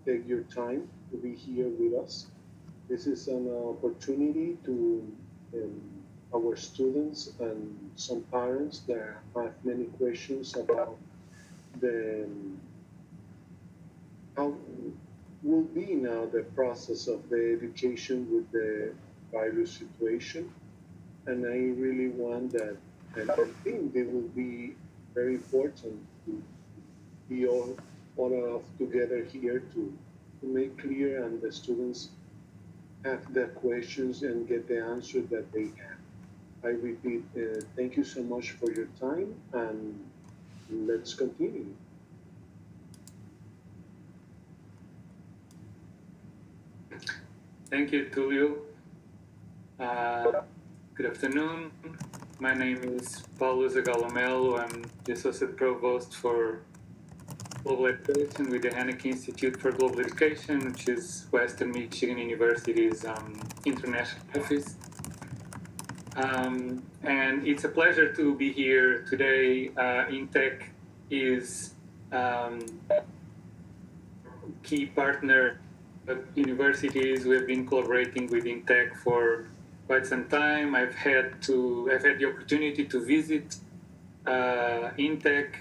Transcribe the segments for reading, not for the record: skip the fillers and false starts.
take your time to be here with us. This is an opportunity to um, our students and some parents that have many questions about the how will be now the process of the education with the virus situation. And I really want that, and I think it will be very important to be all of together here to make clear and the students have the questions and get the answer that they have. I repeat, thank you so much for your time and let's continue. Thank you, Tulio. Good afternoon. My name is Paulo Zagalomelo. I'm the Associate Provost for Global Education with the Haenicke Institute for Global Education, which is Western Michigan University's international office. And it's a pleasure to be here today. INTEC is key partner at universities. We've been collaborating with INTEC for quite some time. I've had the opportunity to visit INTEC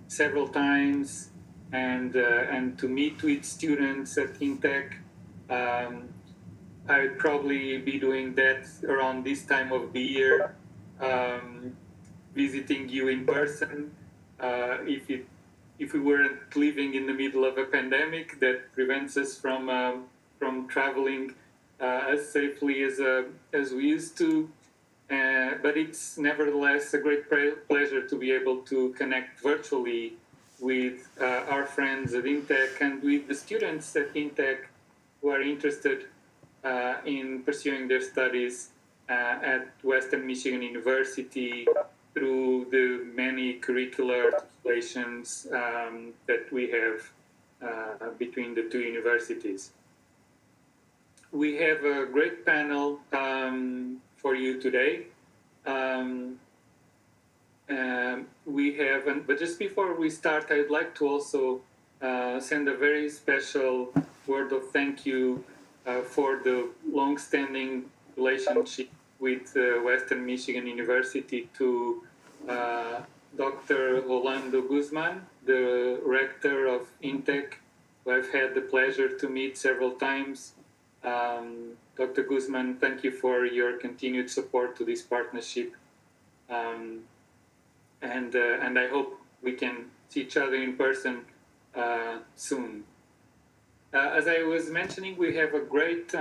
several times and to meet with students at INTEC. I'd probably be doing that around this time of the year, visiting you in person. If we weren't living in the middle of a pandemic that prevents us from traveling as safely as we used to. But it's nevertheless a great pleasure to be able to connect virtually with our friends at INTEC and with the students at INTEC who are interested in pursuing their studies at Western Michigan University through the many curricular articulations that we have between the two universities. We have a great panel for you today. But just before we start, I'd like to also send a very special word of thank you for the long-standing relationship with Western Michigan University to Dr. Rolando Guzman, the rector of INTEC, who I've had the pleasure to meet several times. Dr. Guzman, thank you for your continued support to this partnership. And I hope we can see each other in person soon. As I was mentioning, we have a great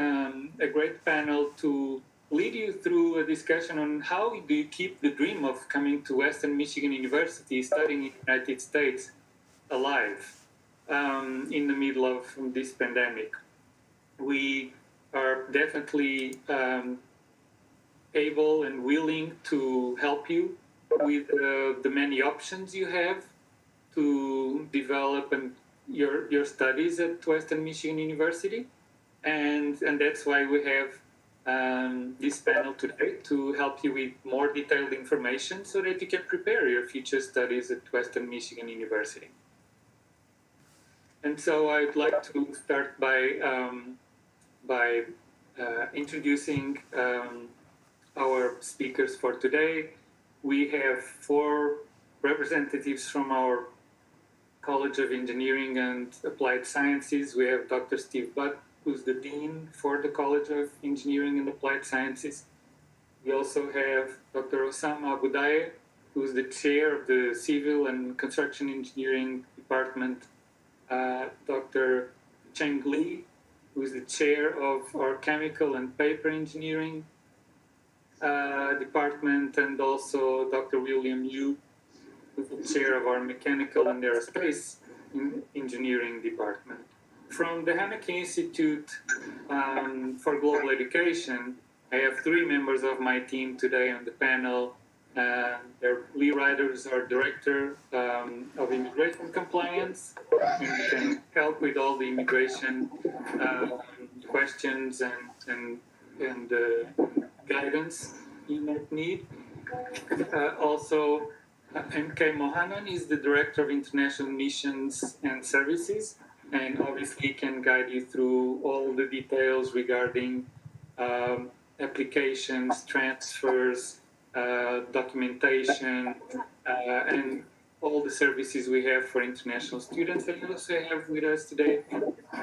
panel to lead you through a discussion on how do you keep the dream of coming to Western Michigan University, studying in the United States, alive in the middle of this pandemic. We are definitely able and willing to help you with the many options you have to develop your studies at Western Michigan University, and that's why we have this panel today to help you with more detailed information so that you can prepare your future studies at Western Michigan University. And so I'd like to start by introducing our speakers for today. We have 4 representatives from our College of Engineering and Applied Sciences. We have Dr. Steve Butt, who's the Dean for the College of Engineering and Applied Sciences. We also have Dr. Osama Abudaye, who's the Chair of the Civil and Construction Engineering Department. Dr. Cheng Li, who's the Chair of our Chemical and Paper Engineering Department, and also Dr. William Yu, who's the Chair of our Mechanical and Aerospace Engineering Department. From the Haenicke Institute for Global Education, I have 3 members of my team today on the panel. Lee Ryder is our Director of Immigration Compliance, and can help with all the immigration questions and guidance you might need. Also, M.K. Mohanan is the Director of International Missions and Services. and obviously can guide you through all the details regarding applications, transfers, documentation, and all the services we have for international students. And we also have with us today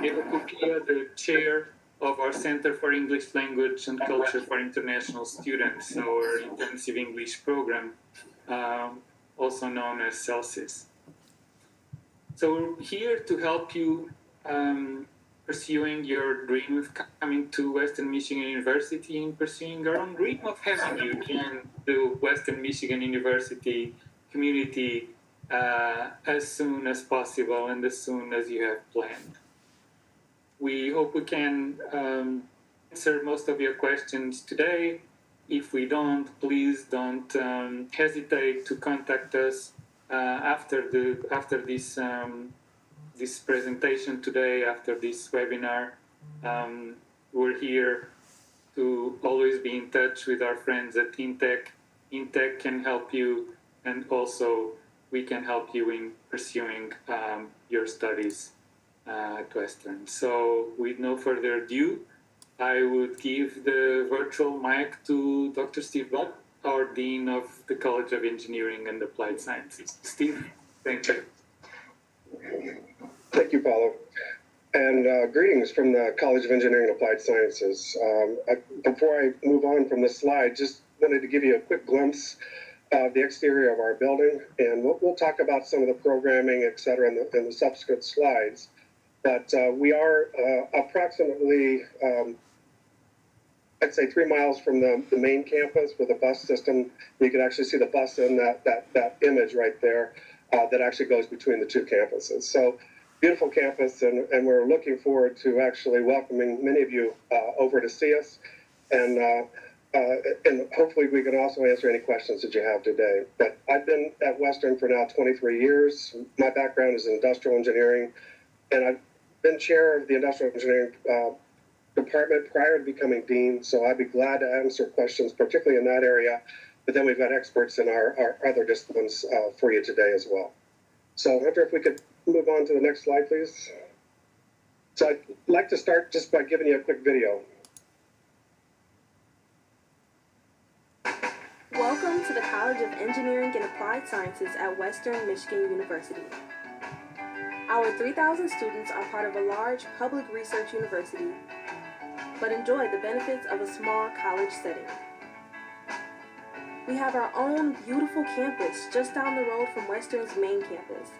Eva Kupia, the chair of our Center for English Language and Culture for International Students, our intensive English program, also known as CELSIS. So we're here to help you pursuing your dream of coming to Western Michigan University and pursuing our own dream of having you in the Western Michigan University community as soon as possible and as soon as you have planned. We hope we can answer most of your questions today. If we don't, please don't hesitate to contact us after this this presentation today, after this webinar. We're here to always be in touch with our friends at INTEC. INTEC can help you, and also we can help you in pursuing your studies at Western. So with no further ado, I would give the virtual mic to Dr. Steve Butt, our Dean of the College of Engineering and Applied Sciences. Steve, thank you. Thank you, Paulo. And greetings from the College of Engineering and Applied Sciences. Before I move on from this slide, just wanted to give you a quick glimpse of the exterior of our building. And we'll talk about some of the programming, et cetera, in the subsequent slides. But we are approximately, I'd say 3 miles from the main campus with a bus system. You can actually see the bus in that image right there that actually goes between the two campuses. So beautiful campus, and we're looking forward to actually welcoming many of you over to see us. And hopefully we can also answer any questions that you have today. But I've been at Western for now 23 years. My background is in industrial engineering, and I've been chair of the industrial engineering department prior to becoming dean, so I'd be glad to answer questions, particularly in that area. But then we've got experts in our other disciplines for you today as well. So I wonder if we could move on to the next slide, please. So I'd like to start just by giving you a quick video. Welcome to the College of Engineering and Applied Sciences at Western Michigan University. Our 3,000 students are part of a large public research university, but enjoy the benefits of a small college setting. We have our own beautiful campus just down the road from Western's main campus.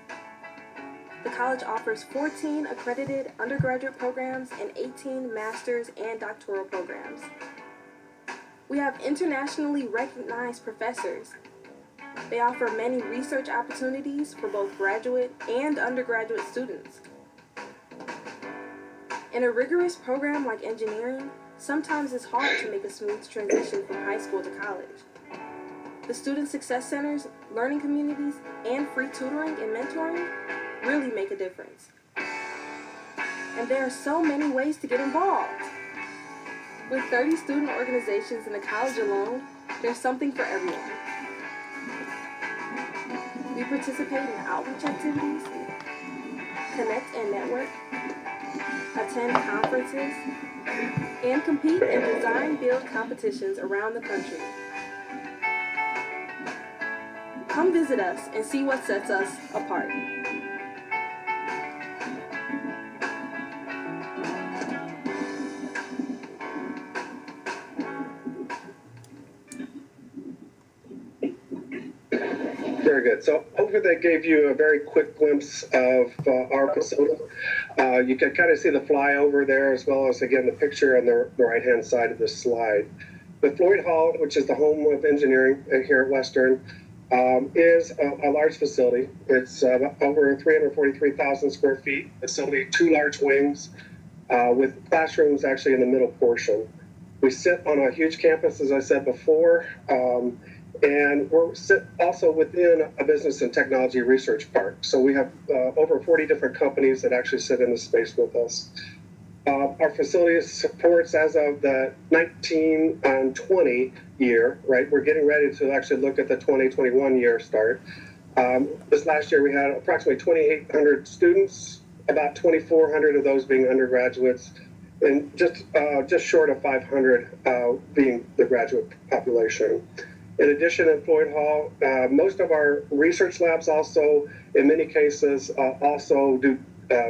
The college offers 14 accredited undergraduate programs and 18 master's and doctoral programs. We have internationally recognized professors. They offer many research opportunities for both graduate and undergraduate students. In a rigorous program like engineering, sometimes it's hard to make a smooth transition from high school to college. The Student Success Centers, learning communities, and free tutoring and mentoring really make a difference. And there are so many ways to get involved. With 30 student organizations in the college alone, there's something for everyone. We participate in outreach activities, connect and network, attend conferences, and compete in design-build competitions around the country. Come visit us and see what sets us apart. Very good. So hopefully that gave you a very quick glimpse of our facility. You can kind of see the flyover there, as well as, again, the picture on the right-hand side of this slide. The Floyd Hall, which is the home of engineering here at Western, is a large facility. It's over 343,000 square feet facility, 2 large wings with classrooms actually in the middle portion. We sit on a huge campus, as I said before, and we're sit also within a business and technology research park. So we have over 40 different companies that actually sit in the space with us. Our facility supports, as of the 19 and 20 year, right? We're getting ready to actually look at the 2021 year start. This last year we had approximately 2,800 students about 2,400 of those being undergraduates, and just short of 500 being the graduate population. In addition, in Floyd Hall, most of our research labs also, in many cases, also do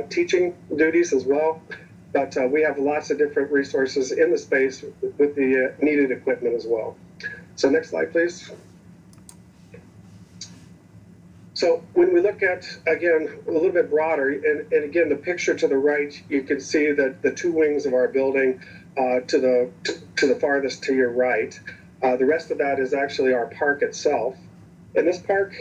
teaching duties as well. But we have lots of different resources in the space with the needed equipment as well. So next slide, please. So when we look at, again, a little bit broader, and again, the picture to the right, you can see that the two wings of our building to the farthest to your right. The rest of that is actually our park itself. And this park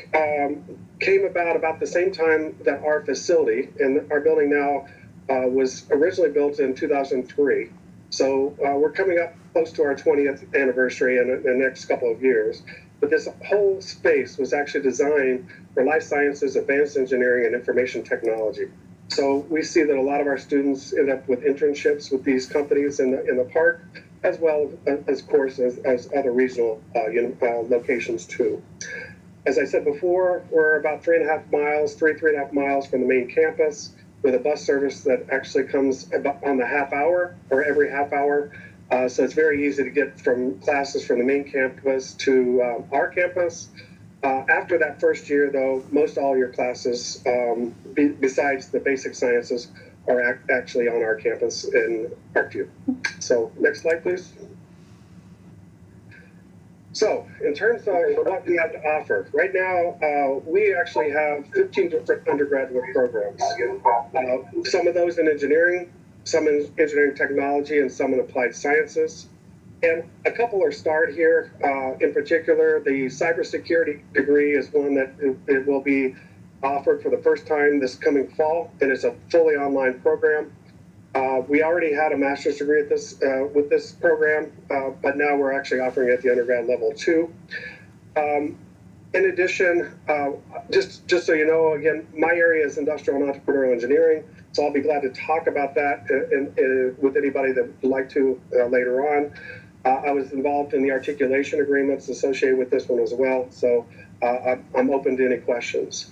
came about the same time that our facility, and our building now was originally built in 2003. So we're coming up close to our 20th anniversary in the next couple of years. But this whole space was actually designed for life sciences, advanced engineering, and information technology. So we see that a lot of our students end up with internships with these companies in the park, as well as, of course, as other regional locations too. As I said before, we're about 3.5 miles from the main campus, with a bus service that actually comes about on the half hour or every half hour. So it's very easy to get from classes from the main campus to our campus. After that first year, though, most all your classes, besides the basic sciences, are actually on our campus in Parkview. So next slide, please. So in terms of what we have to offer, right now we actually have 15 different undergraduate programs. Some of those in engineering, some in engineering technology, and some in applied sciences. And a couple are starred here. In particular, the cybersecurity degree is one that it will be offered for the first time this coming fall, and it's a fully online program. We already had a master's degree at with this program, but now we're actually offering it at the undergrad level too. In addition, just so you know, again, my area is industrial and entrepreneurial engineering, so I'll be glad to talk about that with anybody that would like to later on. I was involved in the articulation agreements associated with this one as well, so I'm open to any questions.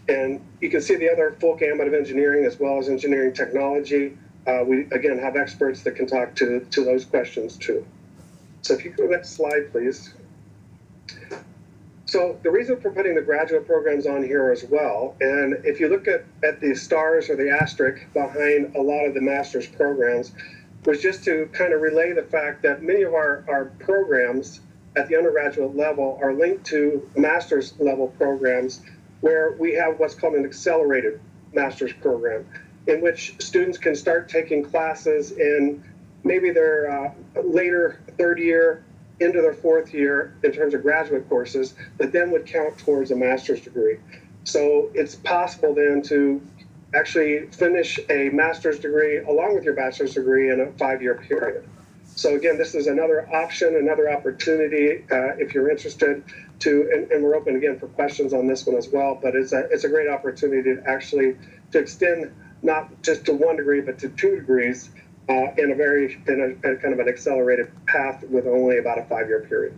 And you can see the other full gamut of engineering as well as engineering technology. We, again, have experts that can talk to those questions too. So if you go to the next slide, please. So the reason for putting the graduate programs on here as well, and if you look at the stars or the asterisk behind a lot of the master's programs, was just to kind of relay the fact that many of our programs at the undergraduate level are linked to master's level programs where we have what's called an accelerated master's program, in which students can start taking classes in maybe their later third year into their fourth year in terms of graduate courses that then would count towards a master's degree. So it's possible then to actually finish a master's degree along with your bachelor's degree in a 5-year period. So again, this is another option, another opportunity if you're interested to, and we're open again for questions on this one as well, but it's a great opportunity to actually to extend not just to 1 degree, but to 2 degrees in a kind of an accelerated path with only about a 5-year period.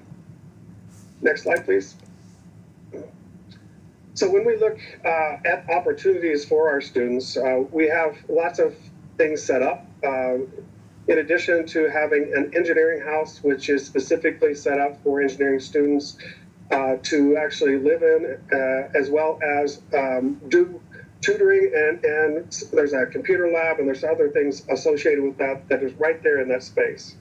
Next slide, please. So when we look at opportunities for our students, we have lots of things set up. In addition to having an engineering house, which is specifically set up for engineering students to actually live in, as well as do tutoring, and there's a computer lab, and there's other things associated with that is right there in that space.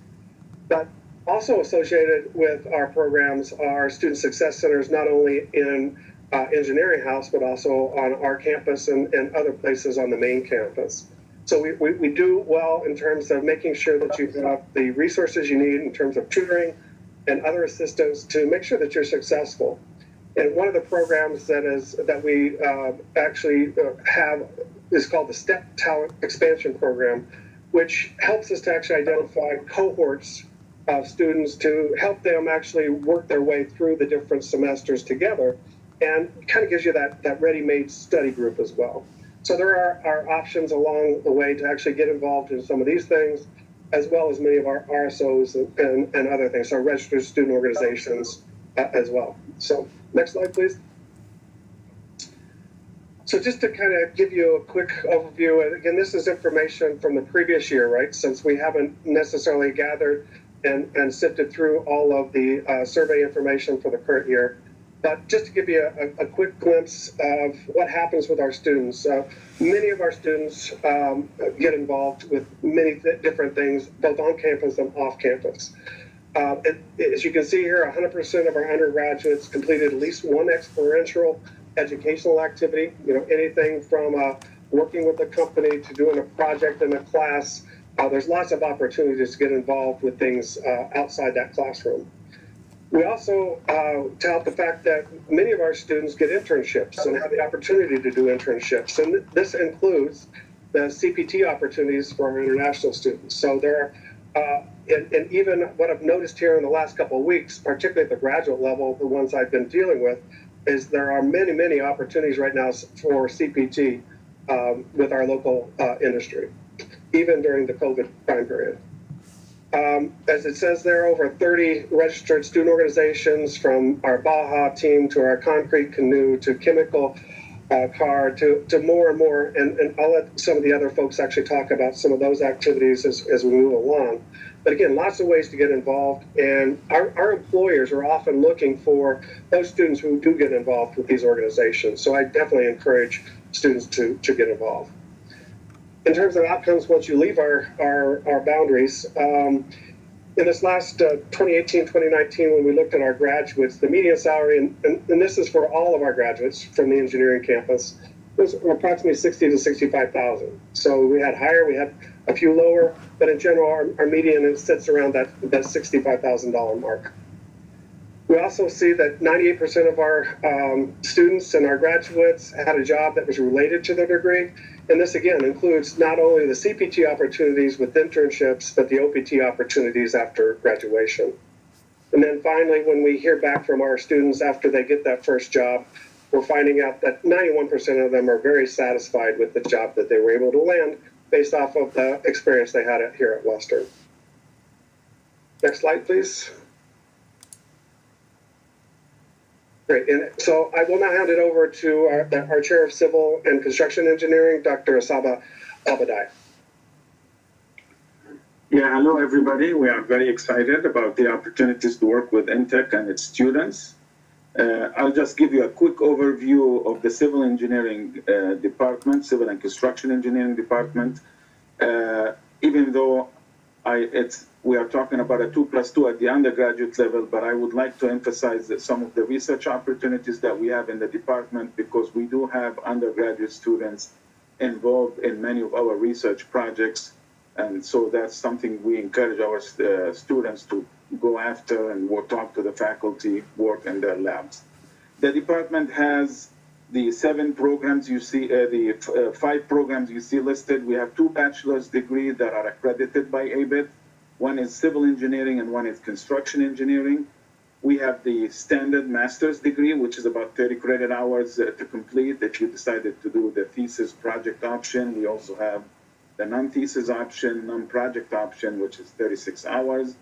But also associated with our programs are student success centers, not only in engineering house, but also on our campus and other places on the main campus. So we do well in terms of making sure that you have the resources you need in terms of tutoring and other assistance to make sure that you're successful. And one of the programs that we actually have is called the STEP Talent Expansion Program, which helps us to actually identify cohorts of students to help them actually work their way through the different semesters together, and kind of gives you that ready-made study group as well. So there are options along the way to actually get involved in some of these things, as well as many of our RSOs and other things, so registered student organizations as well. So next slide, please. So just to kind of give you a quick overview, and again, this is information from the previous year, right? Since we haven't necessarily gathered and sifted through all of the survey information for the current year. But just to give you a quick glimpse of what happens with our students. Many of our students get involved with many different things, both on campus and off campus. As you can see here, 100% of our undergraduates completed at least one experiential educational activity, anything from working with a company to doing a project in a class. There's lots of opportunities to get involved with things outside that classroom. We also tout the fact that many of our students get internships and have the opportunity to do internships. And this includes the CPT opportunities for our international students. So there are, and even what I've noticed here in the last couple of weeks, particularly at the graduate level, the ones I've been dealing with, is there are many, many opportunities right now for CPT with our local industry, even during the COVID time period. As it says there, over 30 registered student organizations, from our Baja team to our concrete canoe to chemical car to more and more. And I'll let some of the other folks actually talk about some of those activities as we move along. But again, lots of ways to get involved. And our employers are often looking for those students who do get involved with these organizations. So I definitely encourage students to get involved. In terms of outcomes, once you leave our boundaries, in this last 2018-2019, when we looked at our graduates, the median salary, and this is for all of our graduates from the engineering campus, was approximately 60 to 65,000. So we had higher, we had a few lower, but in general, our median sits around that $65,000 mark. We also see that 98% of our students and our graduates had a job that was related to their degree. And this, again, includes not only the CPT opportunities with internships, but the OPT opportunities after graduation. And then finally, when we hear back from our students after they get that first job, we're finding out that 91% of them are very satisfied with the job that they were able to land based off of the experience they had here at Western. Next slide, please. Great. And so I will now hand it over to our Chair of Civil and Construction Engineering, Dr. Asaba Abadai. Yeah, hello everybody. We are very excited about the opportunities to work with INTEC and its students. I'll just give you a quick overview of the Civil Engineering Department, Civil and Construction Engineering Department. Even though we are talking about a 2+2 at the undergraduate level, but I would like to emphasize that some of the research opportunities that we have in the department, because we do have undergraduate students involved in many of our research projects. And so that's something we encourage our students to go after, and we'll talk to the faculty, work in their labs. The department has the 7 programs you see, the 5 programs you see listed. We have 2 bachelor's degrees that are accredited by ABIT. One is civil engineering and one is construction engineering. We have the standard master's degree, which is about 30 credit hours to complete if you decided to do the thesis project option. We also have the non-thesis option, non-project option, which is 36 hours.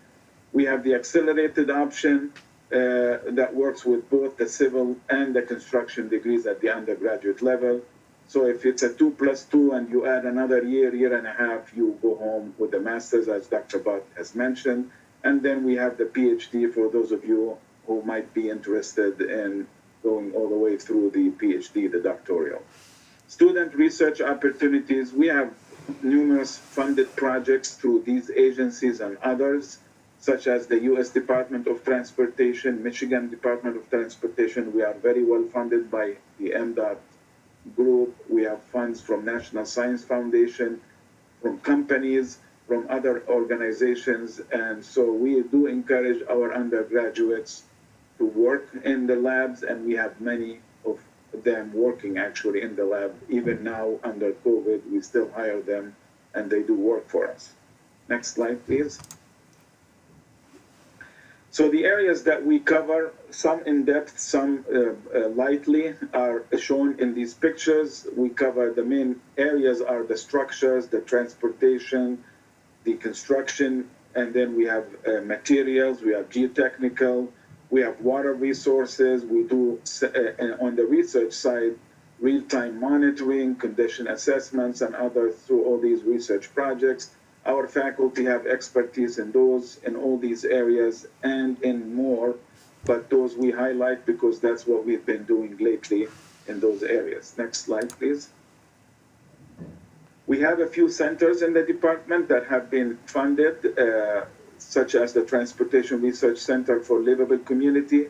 We have the accelerated option that works with both the civil and the construction degrees at the undergraduate level. So if it's a 2+2 and you add another year and a half, you go home with the master's, as Dr. Butt has mentioned. And then we have the PhD for those of you who might be interested in going all the way through the PhD, the doctoral. Student research opportunities, we have numerous funded projects through these agencies and others, such as the U.S. Department of Transportation, Michigan Department of Transportation. We are very well funded by the MDOT group. We have funds from National Science Foundation, from companies, from other organizations. And so we do encourage our undergraduates to work in the labs, and we have many of them working actually in the lab. Even now under COVID, we still hire them and they do work for us. Next slide, please. So the areas that we cover, some in depth, some lightly, are shown in these pictures. We cover the main areas are the structures, the transportation, the construction, and then we have materials, we have geotechnical, we have water resources. We do, on the research side, real-time monitoring, condition assessments, and others through all these research projects. Our faculty have expertise in all these areas and in more, but those we highlight because that's what we've been doing lately in those areas. Next slide, please. We have a few centers in the department that have been funded, such as the Transportation Research Center for Livable Community,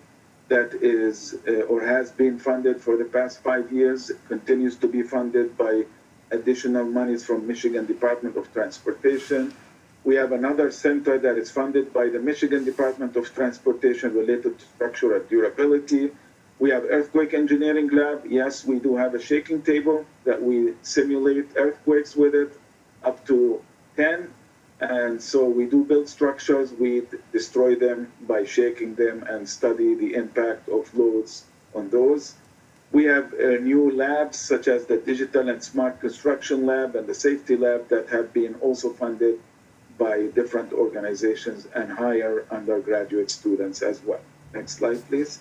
that is or has been funded for the past 5 years. It continues to be funded by additional monies from Michigan Department of Transportation. We have another center that is funded by the Michigan Department of Transportation related to structural durability. We have earthquake engineering lab. Yes, we do have a shaking table that we simulate earthquakes with it, up to 10. And so we do build structures, we destroy them by shaking them and study the impact of loads on those. We have new labs such as the Digital and Smart Construction Lab and the Safety Lab that have been also funded by different organizations and hire undergraduate students as well. Next slide, please.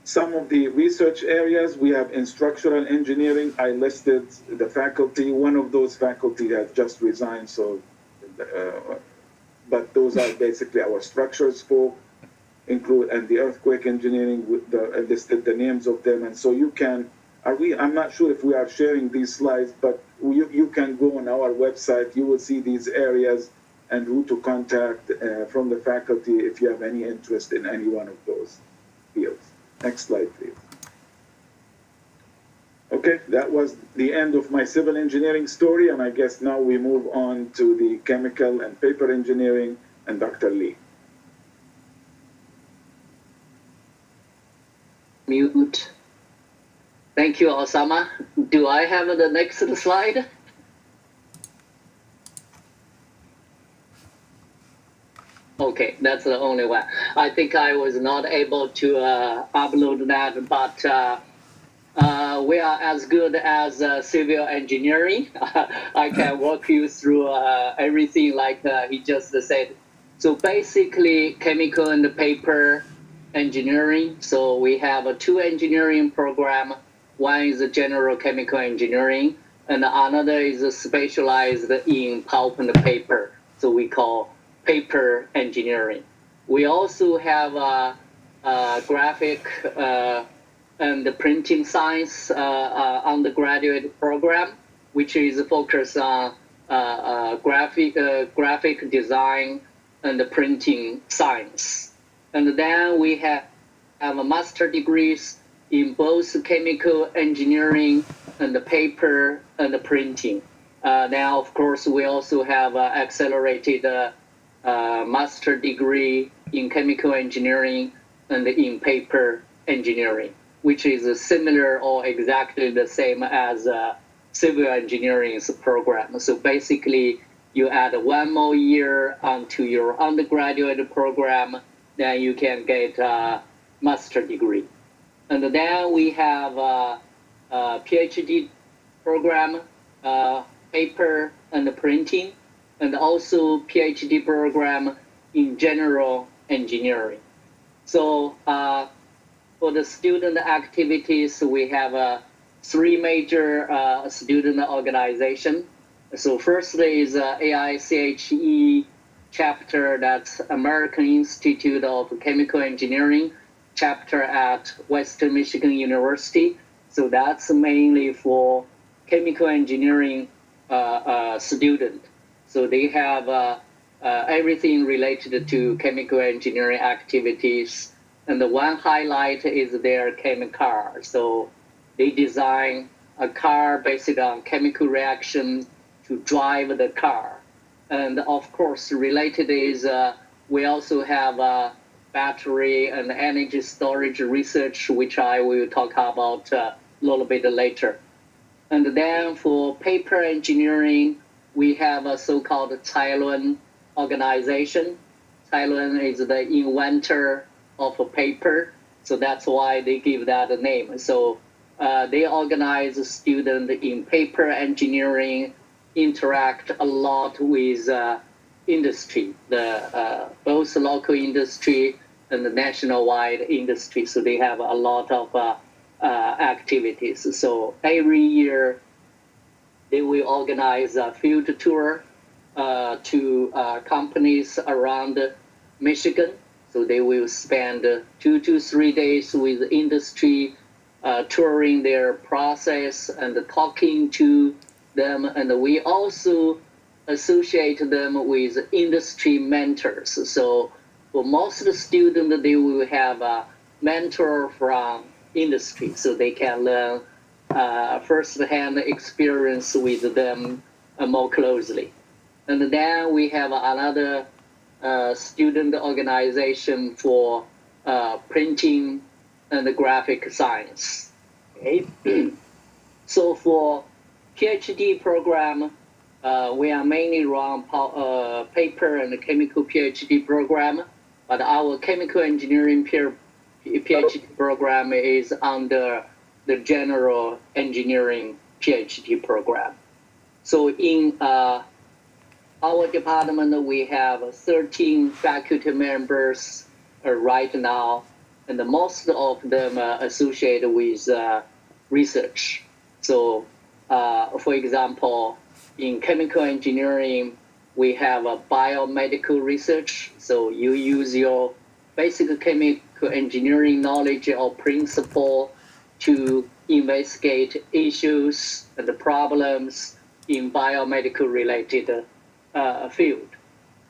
Some of the research areas, we have in structural engineering. I listed the faculty. One of those faculty has just resigned, so, but those are basically our structures folk, and the earthquake engineering, I listed the names of them. And so you can, I'm not sure if we are sharing these slides, but you can go on our website, you will see these areas and who to contact from the faculty if you have any interest in any one of those fields. Next slide, please. Okay, that was the end of my civil engineering story, and I guess now we move on to the chemical and paper engineering and Dr. Lee. Mute. Thank you, Osama. Do I have the next slide? Okay, that's the only one. I think I was not able to upload that, but we are as good as civil engineering. I can walk you through everything like he just said. So basically, chemical and paper engineering. So we have two engineering program. One is general chemical engineering, and another is specialized in pulp and paper. So we call paper engineering. We also have a graphic and printing science undergraduate program, which is focused on graphic design and printing science. And then we have a master degrees in both chemical engineering and paper and printing. Now, of course, we also have accelerated master degree in chemical engineering and in paper engineering, which is similar or exactly the same as civil engineering's program. So basically, you add one more year onto your undergraduate program, then you can get a master degree. And then we have a PhD program, paper and printing, and also PhD program in general engineering. So for the student activities, we have three major student organizations. So firstly is AICHE chapter, that's American Institute of Chemical Engineering chapter at Western Michigan University. So that's mainly for chemical engineering student. So they have everything related to chemical engineering activities. And the one highlight is their chemical car. So they design a car based on chemical reaction to drive the car. And of course, related is we also have battery and energy storage research, which I will talk about a little bit later. And then for paper engineering, we have a so-called Cylon organization. Cylon is the inventor of paper, so that's why they give that a name. So they organize students in paper engineering, interact a lot with industry, both local industry and the nationwide industry. So they have a lot of activities. So every year they will organize a field tour to companies around Michigan. So they will spend 2 to 3 days with industry, touring their process and talking to them. And we also associate them with industry mentors. So for most students, they will have a mentor from industry, so they can learn first-hand experience with them more closely. And then we have another student organization for printing and graphic science. Okay. So for PhD program, we are mainly run paper and chemical PhD program, but our chemical engineering PhD program is under the general engineering PhD program. So in our department, we have 13 faculty members right now, and most of them are associated with research. So, for example, in chemical engineering, we have a biomedical research. So you use your basic chemical engineering knowledge or principle to investigate issues and problems in biomedical related field.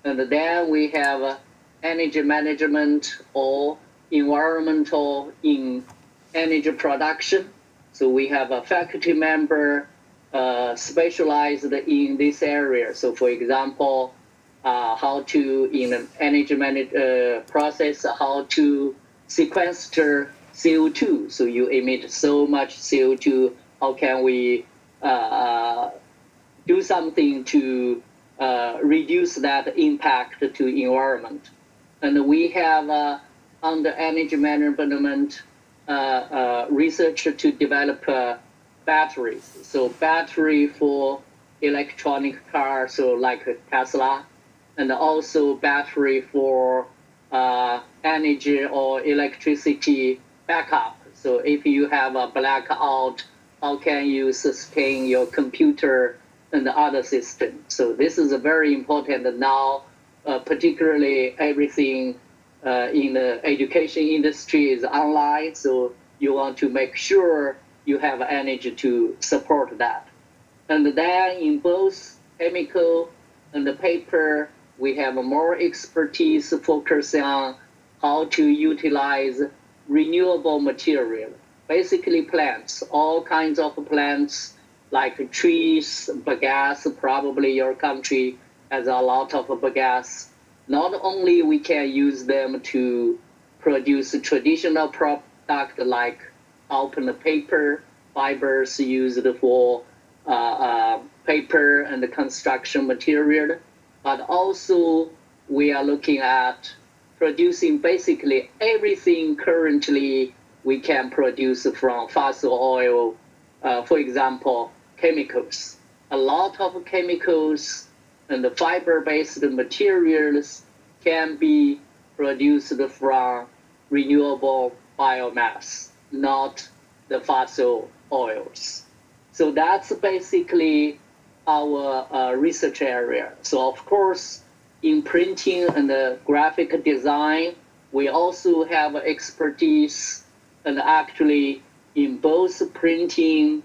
And then we have energy management or environmental in energy production. So we have a faculty member specialized in this area. So for example, how to, in an energy process, how to sequester CO2. So you emit so much CO2, how can we do something to reduce that impact to environment? And we have under energy management research to develop batteries. So battery for electronic cars, so like Tesla, and also battery for energy or electricity backup. So if you have a blackout, how can you sustain your computer and other systems? So this is very important now, particularly everything in the education industry is online. So you want to make sure you have energy to support that. And then in both chemical and the paper, we have more expertise focusing on how to utilize renewable material, basically plants, all kinds of plants like trees, bagasse. Probably your country has a lot of bagasse. Not only we can use them to produce a traditional product like open paper, fibers used for paper and construction material, but also we are looking at producing basically everything currently we can produce from fossil oil. For example, chemicals. A lot of chemicals and the fiber-based materials can be produced from renewable biomass, not the fossil oils. So that's basically our research area. So of course, in printing and graphic design, we also have expertise, and actually in both printing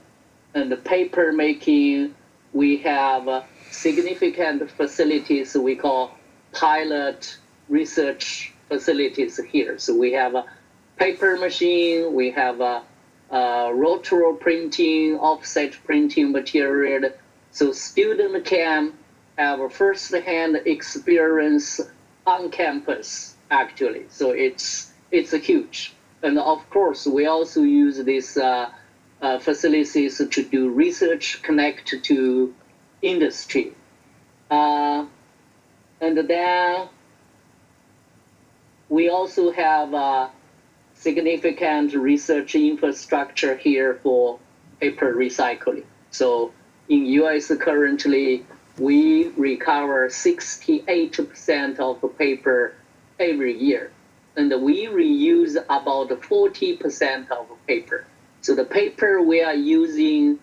and paper making, we have significant facilities we call pilot research facilities here. So we have a paper machine, we have a rotary printing, offset printing material, so students can have a first-hand experience on campus, actually. So it's huge. And of course, we also use these facilities to do research, connect to industry. And then we also have significant research infrastructure here for paper recycling. So in US currently, we recover 68% of paper every year, and we reuse about 40% of paper. So the paper we are using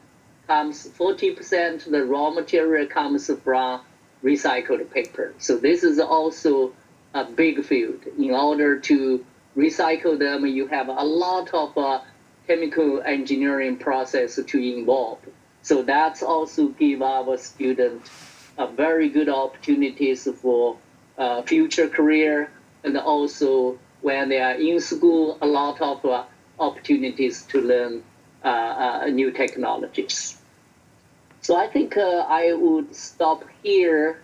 comes 40%, the raw material comes from recycled paper. So this is also a big field. In order to recycle them, you have a lot of chemical engineering process to involve. So that's also give our students a very good opportunities for future career, and also when they are in school, a lot of opportunities to learn new technologies. So I think I would stop here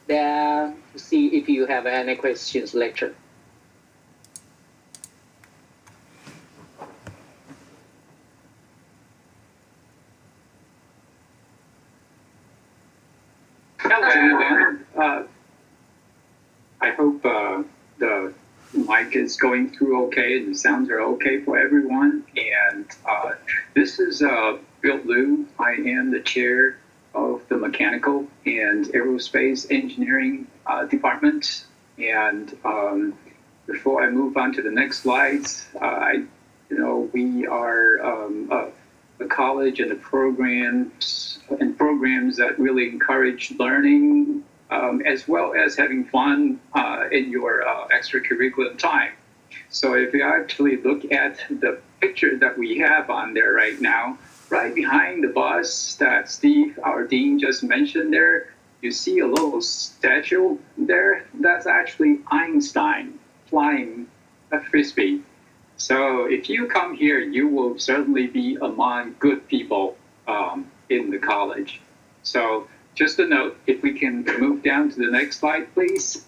then to see if you have any questions later. I hope the mic is going through okay and the sounds are okay for everyone. And this is Bill Liu. I am the chair of the Mechanical and Aerospace Engineering Department. And before I move on to the next slides, we are a college and the programs that really encourage learning as well as having fun in your extracurricular time. So if you actually look at the picture that we have on there right now, right behind the bus that Steve, our dean, just mentioned there, you see a little statue there. That's actually Einstein flying a frisbee. So if you come here, you will certainly be among good people in the college. So just a note, if we can move down to the next slide, please.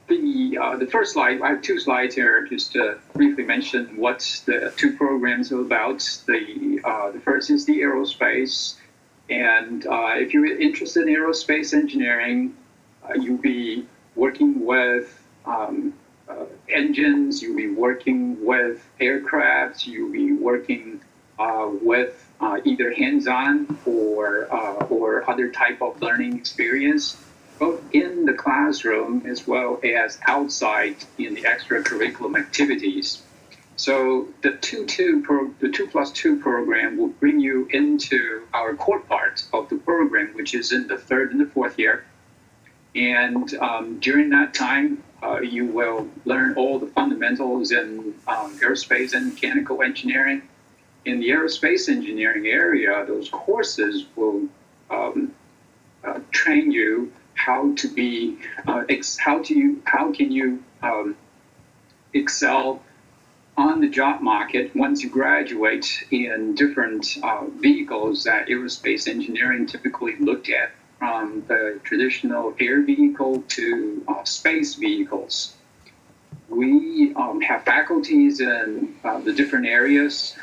The first slide, I have two slides here, just to briefly mention what the two programs are about. The first is the aerospace. And if you're interested in aerospace engineering, you'll be working with engines, you'll be working with aircraft, you'll be working with either hands-on or other type of learning experience, both in the classroom as well as outside in the extracurricular activities. So the 2+2 program will bring you into our core part of the program, which is in the third and the fourth year. And during that time, you will learn all the fundamentals in aerospace and mechanical engineering. In the aerospace engineering area, those courses will train you how to be, how can you excel on the job market once you graduate in different vehicles that aerospace engineering typically looked at, from the traditional air vehicle to space vehicles. We have faculties in the different areas.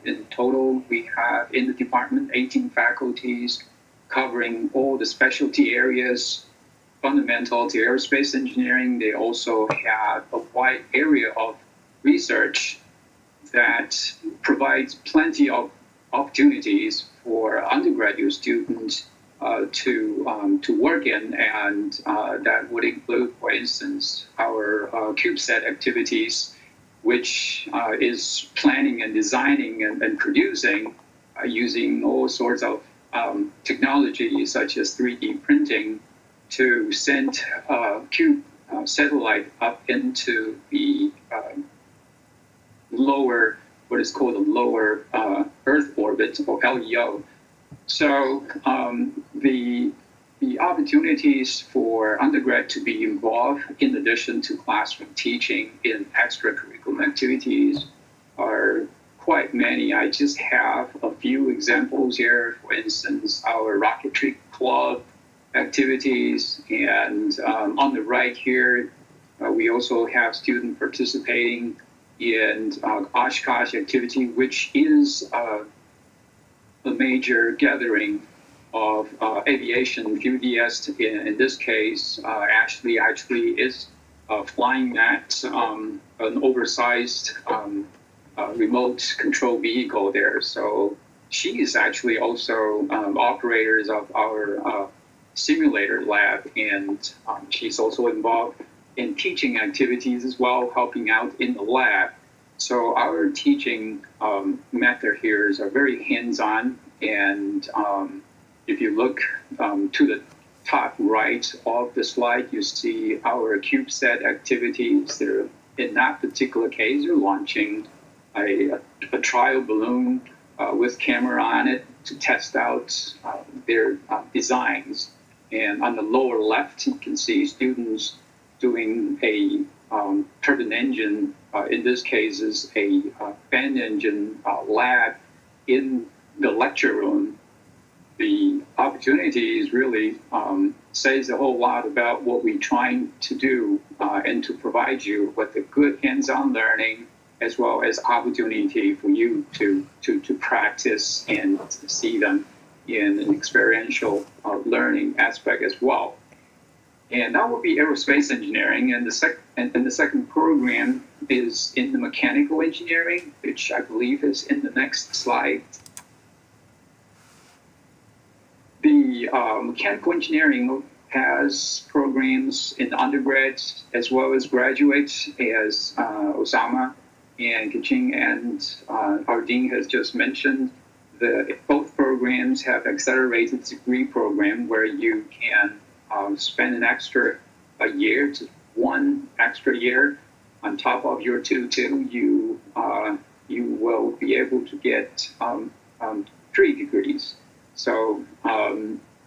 In total, we have in the department 18 faculties covering all the specialty areas fundamental to aerospace engineering. They also have a wide area of research that provides plenty of opportunities for undergraduate students to work in, and that would include, for instance, our CubeSat activities, which is planning and designing and producing using all sorts of technology such as 3D printing to send cube satellite up into the lower, what is called the lower Earth orbit, or LEO. So the opportunities for undergrad to be involved in addition to classroom teaching in extracurricular activities are quite many. I just have a few examples here. For instance, our rocketry club activities, and on the right here, we also have students participating in Oshkosh activity, which is a major gathering of aviation enthusiasts. In this case, Ashley actually is flying that an oversized remote control vehicle there. So she is actually also operators of our simulator lab, and she's also involved in teaching activities as well, helping out in the lab. So our teaching method here is very hands-on, and if you look to the top right of the slide, you see our CubeSat activities. They're, in that particular case, you're launching a trial balloon with camera on it to test out their designs. And on the lower left, you can see students doing a turbine engine, in this case is a fan engine lab in the lecture room. The opportunities really says a whole lot about what we're trying to do and to provide you with a good hands-on learning, as well as opportunity for you to practice and see them in an experiential learning aspect as well. And that would be aerospace engineering, and the second program is in the mechanical engineering, which I believe is in the next slide. The mechanical engineering has programs in the undergrad as well as graduates, as Osama and Kaching and our dean has just mentioned. Both programs have accelerated degree program where you can spend an extra year to 1 extra year on top of your 2-2. You will be able to get 3 degrees. So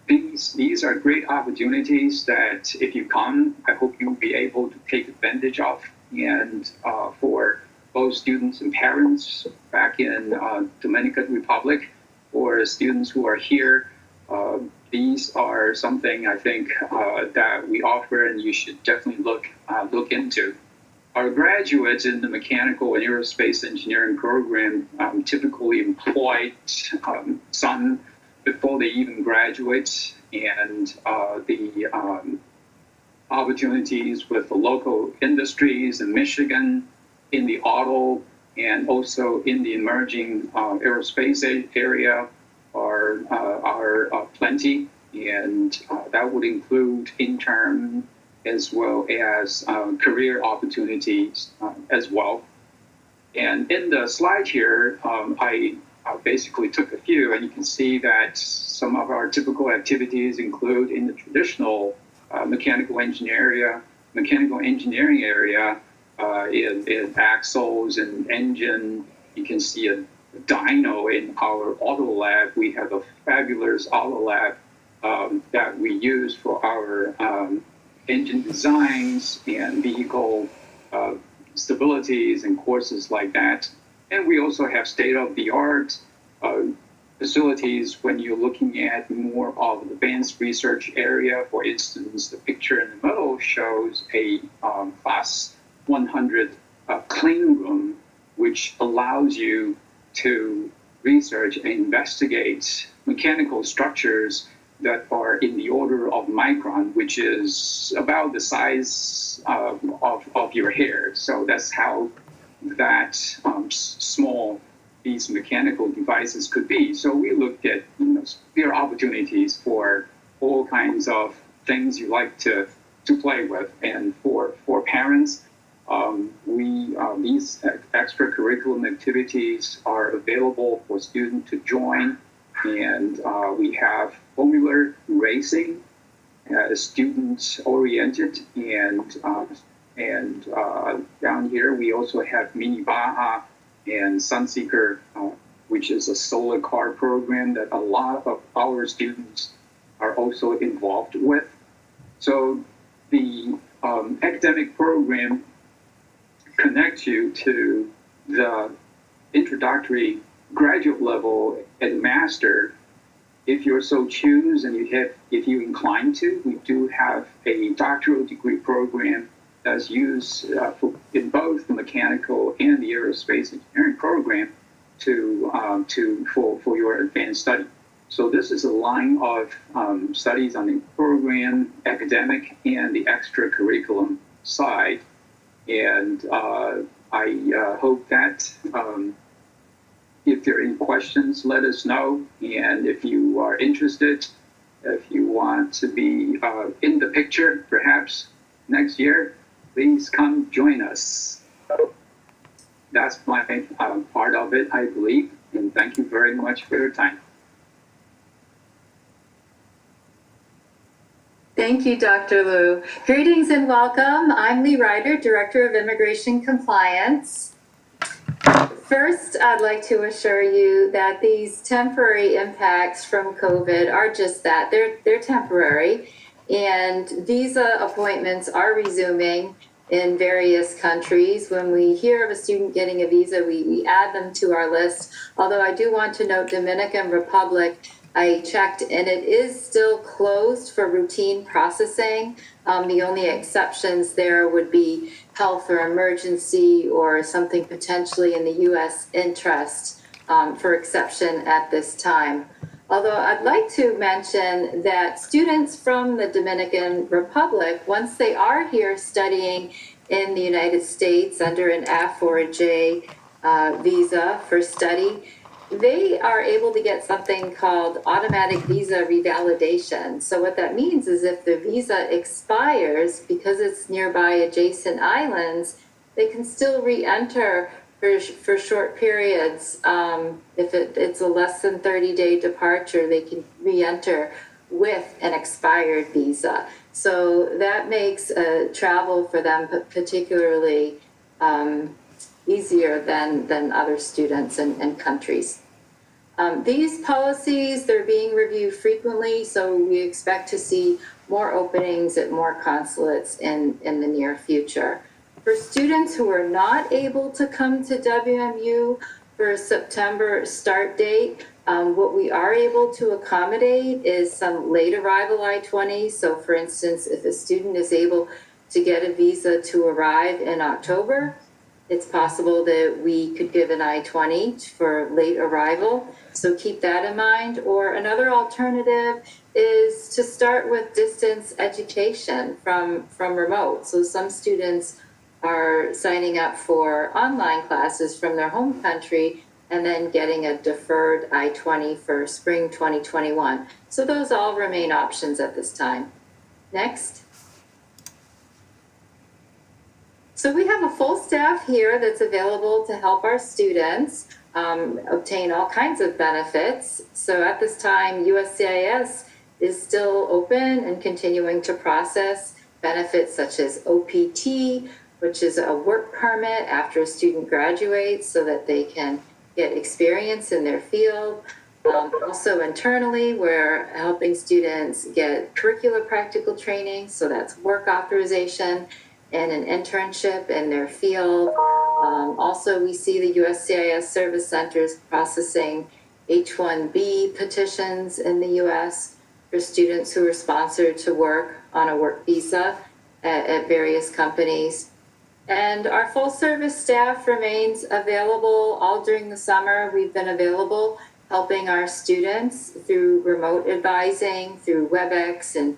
these are great opportunities that if you come, I hope you'll be able to take advantage of. And for both students and parents back in Dominican Republic, or students who are here, these are something I think that we offer and you should definitely look into. Our graduates in the mechanical and aerospace engineering program typically employ some before they even graduate, and the opportunities with the local industries in Michigan, in the auto, and also in the emerging aerospace area are plenty, and that would include intern as well as career opportunities as well. And in the slide here, I basically took a few, and you can see that some of our typical activities include in the traditional mechanical engineering area, in axles and engine. You can see a dyno in our auto lab. We have a fabulous auto lab that we use for our engine designs and vehicle stabilities and courses like that. And we also have state-of-the-art facilities when you're looking at more of an advanced research area. For instance, the picture in the middle shows a Class 100 clean room, which allows you to research and investigate mechanical structures that are in the order of micron, which is about the size of your hair. So that's how that small these mechanical devices could be. So we looked at, there are opportunities for all kinds of things you like to play with. And for parents, these extracurricular activities are available for students to join. And we have formula racing, student-oriented, and down here we also have Mini Baja and Sunseeker, which is a solar car program that a lot of our students are also involved with. So the academic program connects you to the introductory graduate level and master. If you're so choose and if you incline to, we do have a doctoral degree program that's used in both the mechanical and the aerospace engineering program for your advanced study. So this is a line of studies on the program, academic, and the extracurriculum side. And I hope that if there are any questions, let us know. And if you are interested, if you want to be in the picture, perhaps next year, please come join us. that's my part of it, I believe. And thank you very much for your time. Thank you, Dr. Liu. Greetings and welcome. I'm Lee Ryder, Director of Immigration Compliance. First, I'd like to assure you that these temporary impacts from COVID are just that. They're temporary, and visa appointments are resuming in various countries. When we hear of a student getting a visa, we add them to our list. Although I do want to note Dominican Republic, I checked, and it is still closed for routine processing. The only exceptions there would be health or emergency or something potentially in the U.S. interest for exception at this time. Although I'd like to mention that students from the Dominican Republic, once they are here studying in the United States under an F or a J visa for study, they are able to get something called automatic visa revalidation. So what that means is if the visa expires, because it's nearby adjacent islands, they can still re-enter for short periods. If it's a less than 30-day departure, they can re-enter with an expired visa. So that makes travel for them particularly easier than other students and countries. These policies, they're being reviewed frequently, so we expect to see more openings at more consulates in the near future. For students who are not able to come to WMU for a September start date, what we are able to accommodate is some late arrival I-20s. So for instance, if a student is able to get a visa to arrive in October, it's possible that we could give an I-20 for late arrival. So keep that in mind. Or another alternative is to start with distance education from remote. So some students are signing up for online classes from their home country and then getting a deferred I-20 for spring 2021. So those all remain options at this time. Next. So we have a full staff here that's available to help our students obtain all kinds of benefits. So at this time, USCIS is still open and continuing to process benefits such as OPT, which is a work permit after a student graduates so that they can get experience in their field. Also internally, we're helping students get curricular practical training, so that's work authorization and an internship in their field. Also, we see the USCIS service centers processing H-1B petitions in the U.S. for students who are sponsored to work on a work visa at various companies. And our full service staff remains available all during the summer. We've been available helping our students through remote advising, through WebEx and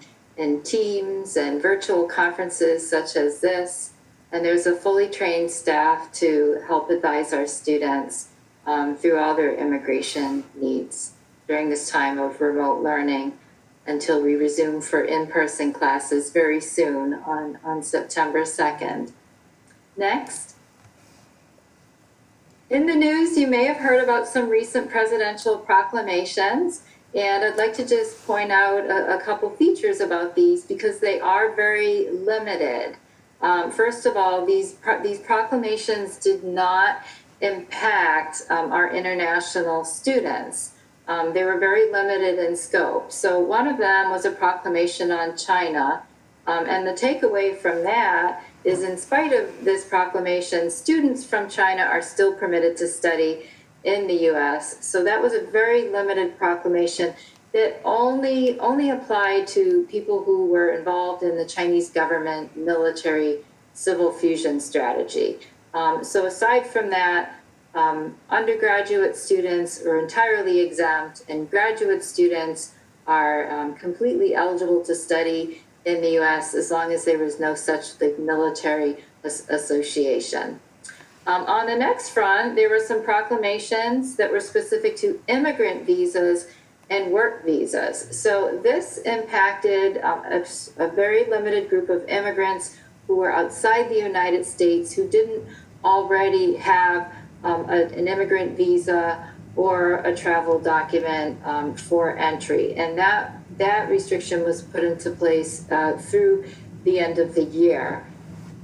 Teams and virtual conferences such as this. And there's a fully trained staff to help advise our students through all their immigration needs during this time of remote learning until we resume for in-person classes very soon on September 2nd. Next. In the news, you may have heard about some recent presidential proclamations, and I'd like to just point out a couple features about these because they are very limited. First of all, these proclamations did not impact our international students. They were very limited in scope. So one of them was a proclamation on China, and the takeaway from that is in spite of this proclamation, students from China are still permitted to study in the U.S. So that was a very limited proclamation that only applied to people who were involved in the Chinese government military civil fusion strategy. So aside from that, undergraduate students are entirely exempt, and graduate students are completely eligible to study in the U.S. as long as there was no such military association. On the next front, there were some proclamations that were specific to immigrant visas and work visas. So this impacted a very limited group of immigrants who were outside the United States who didn't already have an immigrant visa or a travel document for entry. And that restriction was put into place through the end of the year.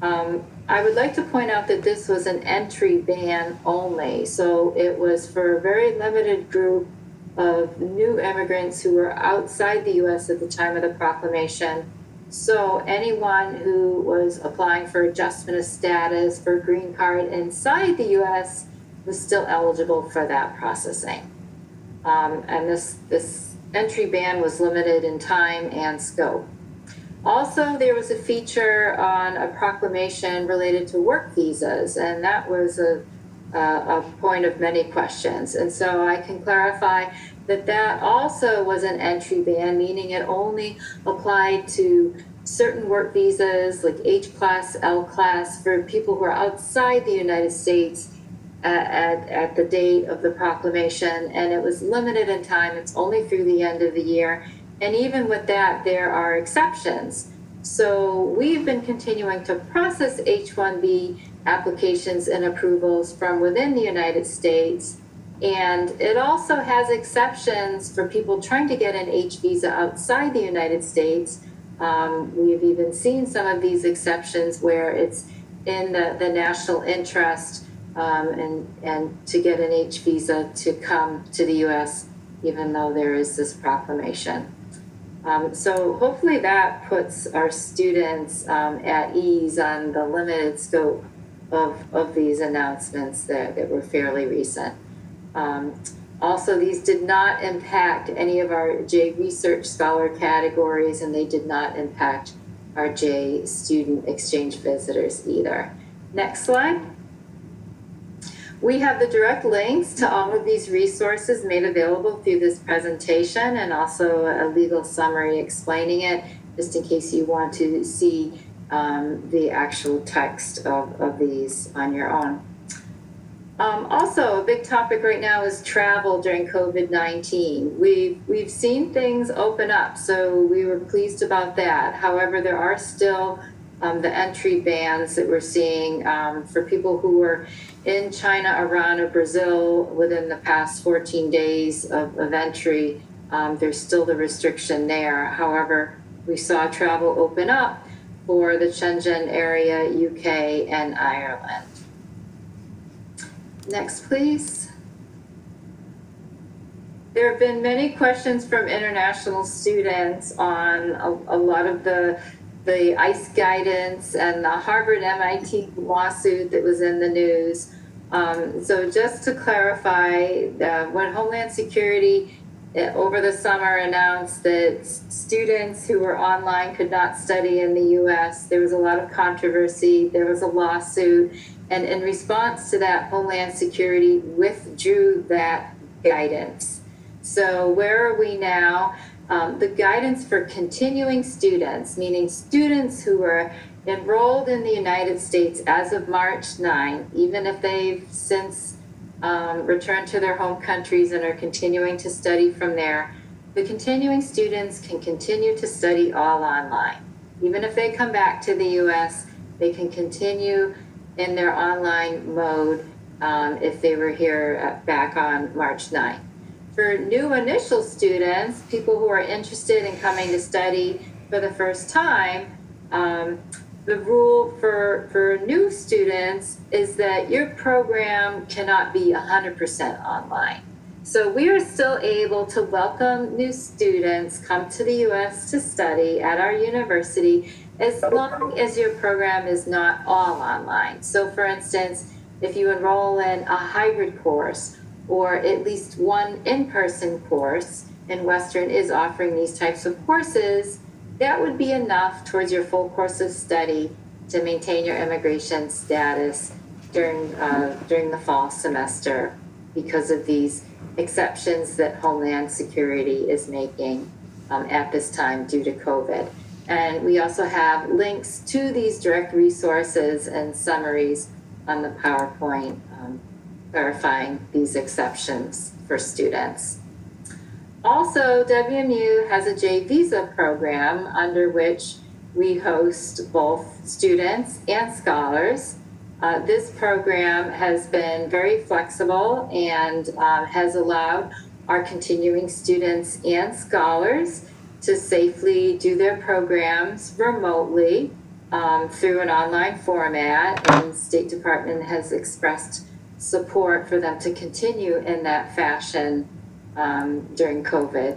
I would like to point out that this was an entry ban only. So it was for a very limited group of new immigrants who were outside the US at the time of the proclamation. So anyone who was applying for adjustment of status for a green card inside the US was still eligible for that processing. And this entry ban was limited in time and scope. Also, there was a feature on a proclamation related to work visas, and that was a point of many questions. And so I can clarify that also was an entry ban, meaning it only applied to certain work visas like H class, L class for people who are outside the United States at the date of the proclamation, and it was limited in time. It's only through the end of the year. And even with that, there are exceptions. So we've been continuing to process H-1B applications and approvals from within the United States. And it also has exceptions for people trying to get an H visa outside the United States. We've even seen some of these exceptions where it's in the national interest and to get an H visa to come to the US, even though there is this proclamation. So hopefully that puts our students at ease on the limited scope of these announcements that were fairly recent. Also, these did not impact any of our J Research Scholar categories, and they did not impact our J Student Exchange Visitors either. Next slide. We have the direct links to all of these resources made available through this presentation, and also a legal summary explaining it, just in case you want to see the actual text of these on your own. Also, a big topic right now is travel during COVID-19. We've seen things open up, so we were pleased about that. However, there are still the entry bans that we're seeing for people who were in China, Iran, or Brazil within the past 14 days of entry. There's still the restriction there. However, we saw travel open up for the Shenzhen area, UK, and Ireland. Next, please. There have been many questions from international students on a lot of the ICE guidance and the Harvard-MIT lawsuit that was in the news. So just to clarify, when Homeland Security over the summer announced that students who were online could not study in the US, there was a lot of controversy, there was a lawsuit, and in response to that, Homeland Security withdrew that guidance. So where are we now? The guidance for continuing students, meaning students who are enrolled in the United States as of March 9, even if they've since returned to their home countries and are continuing to study from there, the continuing students can continue to study all online. Even if they come back to the US, they can continue in their online mode if they were here back on March 9. For new initial students, people who are interested in coming to study for the first time, the rule for new students is that your program cannot be 100% online. So we are still able to welcome new students come to the US to study at our university as long as your program is not all online. So for instance, if you enroll in a hybrid course or at least one in-person course, and Western is offering these types of courses, that would be enough towards your full course of study to maintain your immigration status during the fall semester because of these exceptions that Homeland Security is making at this time due to COVID. And we also have links to these direct resources and summaries on the PowerPoint clarifying these exceptions for students. Also, WMU has a J Visa program under which we host both students and scholars. This program has been very flexible and has allowed our continuing students and scholars to safely do their programs remotely through an online format, and the State Department has expressed support for them to continue in that fashion during COVID.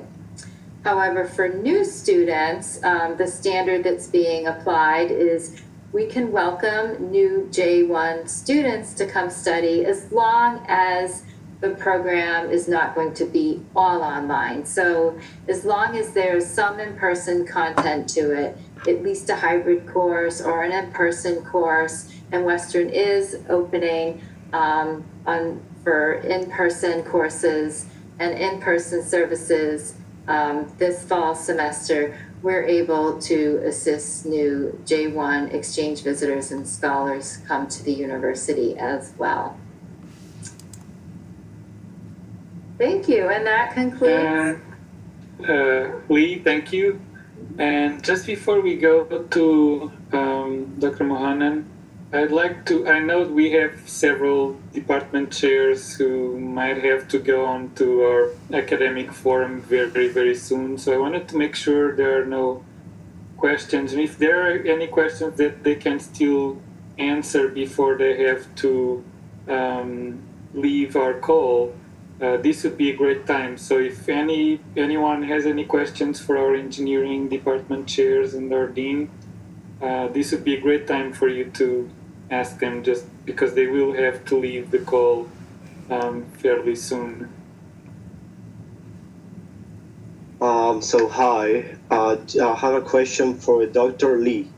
However, for new students, the standard that's being applied is we can welcome new J1 students to come study as long as the program is not going to be all online. So as long as there's some in-person content to it, at least a hybrid course or an in-person course, and Western is opening for in-person courses and in-person services this fall semester, we're able to assist new J1 exchange visitors and scholars come to the university as well. Thank you, and that concludes. Lee, thank you. And just before we go to Dr. Mohanan, I'd like to, I know we have several department chairs who might have to go on to our academic forum very, very soon. So I wanted to make sure there are no questions. And if there are any questions that they can still answer before they have to leave our call, this would be a great time. So if anyone has any questions for our engineering department chairs and our dean, this would be a great time for you to ask them, just because they will have to leave the call fairly soon. So hi, I have a question for Dr. Lee.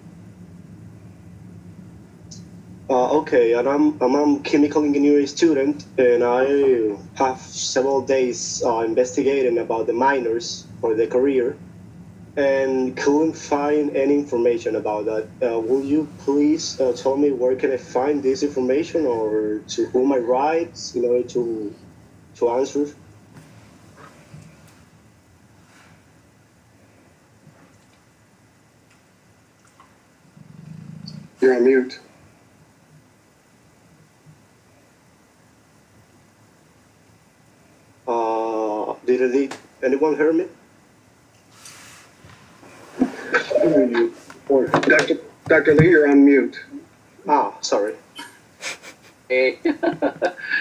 Okay, and I'm a chemical engineering student, and I have several days investigating about the minors for the career, and couldn't find any information about that. Will you please tell me where can I find this information, or to whom I write in order to answer? You're on mute. Did anyone hear me? Dr. Lee, you're on mute. Sorry. Hey.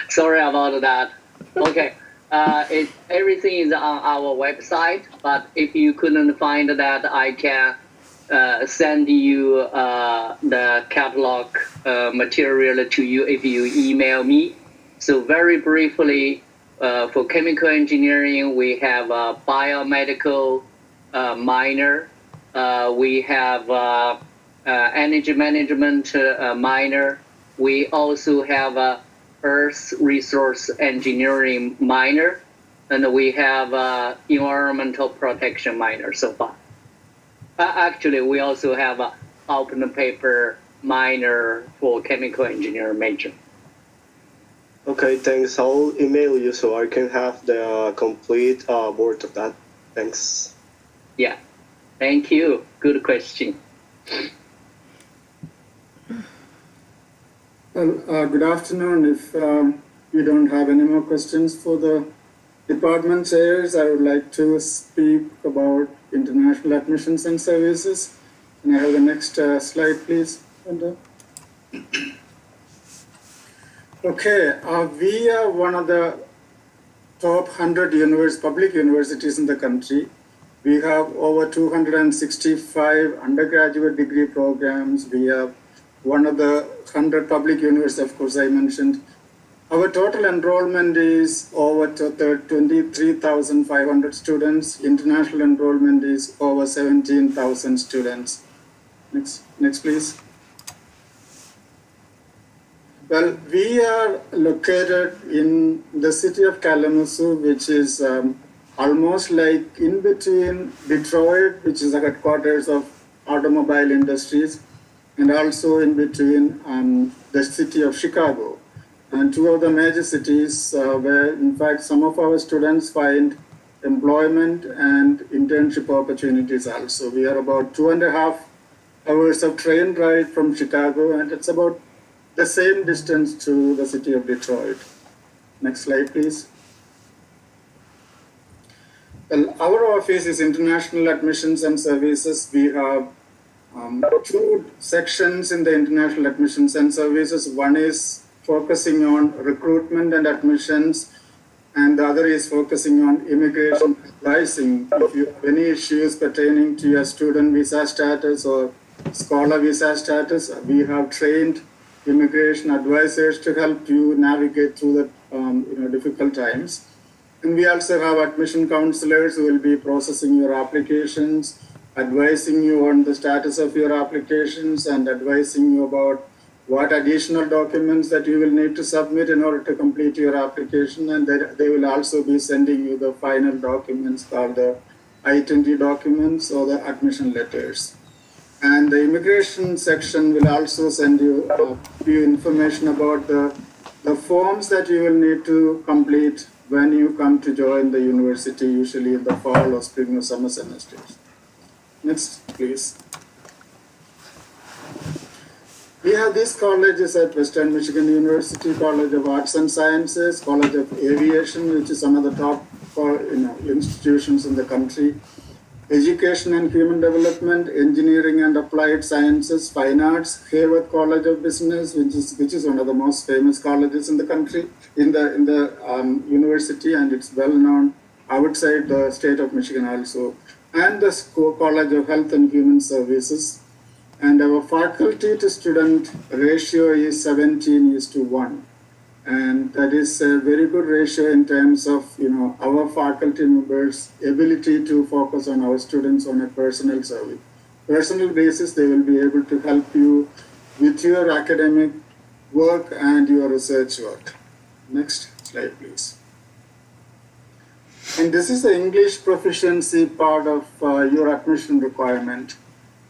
Sorry about that. Okay, everything is on our website, but if you couldn't find that, I can send you the catalog material to you if you email me. So very briefly, for chemical engineering, we have a biomedical minor. We have energy management minor. We also have a earth resource engineering minor, and we have environmental protection minor so far. Actually, we also have an open paper minor for chemical engineering major. Okay, thanks. I'll email you so I can have the complete board of that. Thanks. Yeah, thank you. Good question. Well, good afternoon. If you don't have any more questions for the department chairs, I would like to speak about international admissions and services. Can I have the next slide, please? Okay, we are one of the top 100 public universities in the country. We have over 265 undergraduate degree programs. We have one of the 100 public universities, of course, I mentioned. Our total enrollment is over 23,500 students. International enrollment is over 17,000 students. Next, please. Well, we are located in the city of Kalamazoo, which is almost like in between Detroit, which is the headquarters of automobile industries, and also in between the city of Chicago. And two of the major cities where, in fact, some of our students find employment and internship opportunities also. We are about 2.5 hours of train ride from Chicago, and it's about the same distance to the city of Detroit. Next slide, please. Well, our office is International Admissions and Services. We have two sections in the International Admissions and Services. One is focusing on recruitment and admissions, and the other is focusing on immigration advising. If you have any issues pertaining to your student visa status or scholar visa status, we have trained immigration advisors to help you navigate through the difficult times. And we also have admission counselors who will be processing your applications, advising you on the status of your applications, and advising you about what additional documents that you will need to submit in order to complete your application. And they will also be sending you the final documents called the I-20 documents or the admission letters. And the immigration section will also send you information about the forms that you will need to complete when you come to join the university, usually in the fall or spring or summer semesters. Next, please. We have these colleges at Western Michigan University, College of Arts and Sciences, College of Aviation, which is one of the top institutions in the country, Education and Human Development, Engineering and Applied Sciences, Fine Arts, Hayward College of Business, which is one of the most famous colleges in the country, in the university, and it's well known outside the state of Michigan also, and the College of Health and Human Services. And our faculty to student ratio is 17:1. And that is a very good ratio in terms of our faculty members' ability to focus on our students on a personal basis. They will be able to help you with your academic work and your research work. Next slide, please. And this is the English proficiency part of your admission requirement.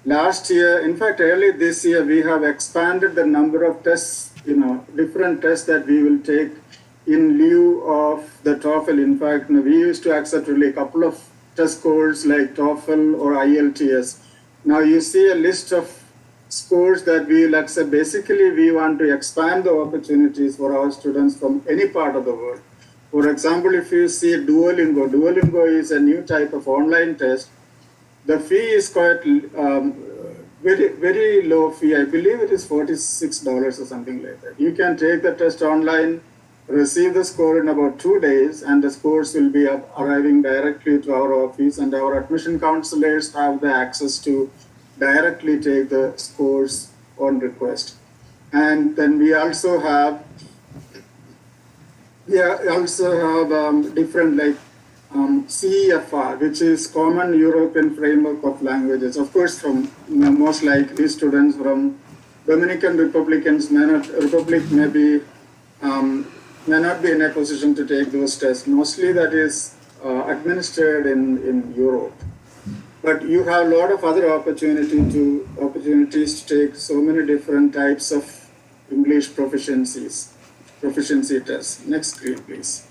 Last year, in fact, early this year, we have expanded the number of tests, different tests that we will take in lieu of the TOEFL. In fact, we used to accept really a couple of test scores like TOEFL or IELTS. Now you see a list of scores that we will accept. Basically, we want to expand the opportunities for our students from any part of the world. For example, if you see Duolingo is a new type of online test. The fee is quite very, very low fee. I believe it is $46 or something like that. You can take the test online, receive the score in about 2 days, and the scores will be arriving directly to our office, and our admission counselors have the access to directly take the scores on request. And then we also have different CEFR, which is Common European Framework of Languages. Of course, from most likely students from Dominican Republicans may not be in a position to take those tests. Mostly that is administered in Europe. But you have a lot of other opportunities to take so many different types of English proficiency tests. Next screen, please.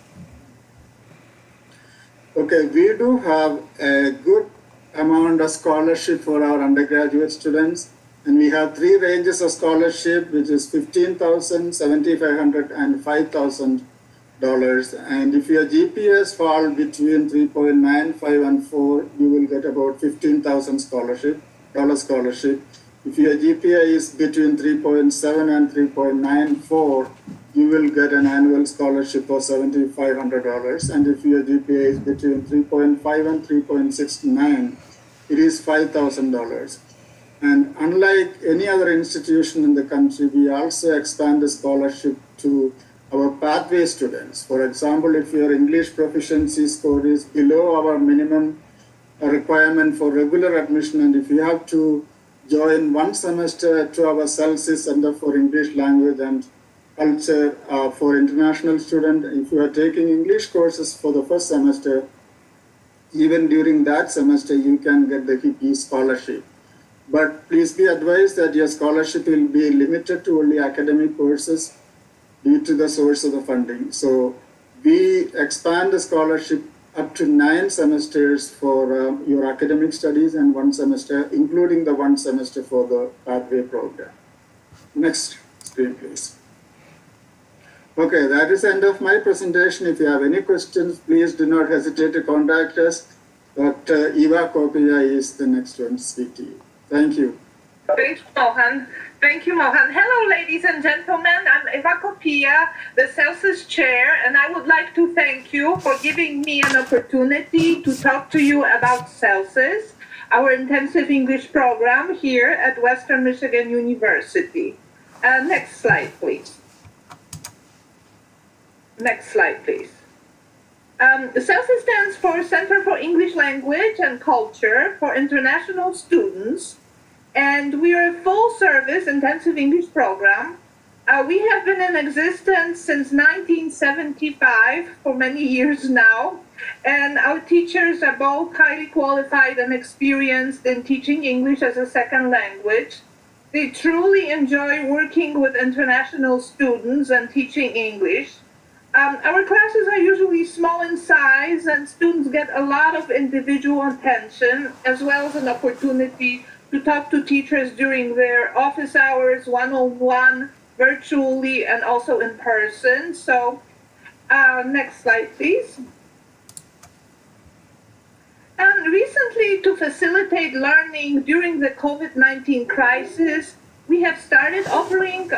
Okay, we do have a good amount of scholarship for our undergraduate students, and we have 3 ranges of scholarship, which is $15,000, $7,500, and $5,000. And if your GPAs fall between 3.95 and 4, you will get about $15,000 scholarship. If your GPA is between 3.7 and 3.94, you will get an annual scholarship of $7,500. And if your GPA is between 3.5 and 3.69, it is $5,000. And unlike any other institution in the country, we also expand the scholarship to our pathway students. For example, if your English proficiency score is below our minimum requirement for regular admission, and if you have to join 1 semester to our CELSI Center for English Language and Culture for international students, if you are taking English courses for the first semester, even during that semester, you can get the HIPE scholarship. But please be advised that your scholarship will be limited to only academic courses due to the source of the funding. So we expand the scholarship up to 9 semesters for your academic studies and 1 semester, including the 1 semester for the pathway program. Next screen, please. Okay, that is the end of my presentation. If you have any questions, please do not hesitate to contact us. Dr. Eva Kopia is the next one to speak to you. Thank you. Thank you, Mohan. Thank you, Mohan. Hello, ladies and gentlemen. I'm Eva Kopia, the Celsius chair, and I would like to thank you for giving me an opportunity to talk to you about Celsius, our intensive English program here at Western Michigan University. Next slide, please. Next slide, please. Celsius stands for Center for English Language and Culture for International Students, and we are a full-service intensive English program. We have been in existence since 1975, for many years now, and our teachers are both highly qualified and experienced in teaching English as a second language. They truly enjoy working with international students and teaching English. Our classes are usually small in size, and students get a lot of individual attention, as well as an opportunity to talk to teachers during their office hours, one-on-one, virtually, and also in person. So, next slide, please. And recently, to facilitate learning during the COVID-19 crisis, we have started offering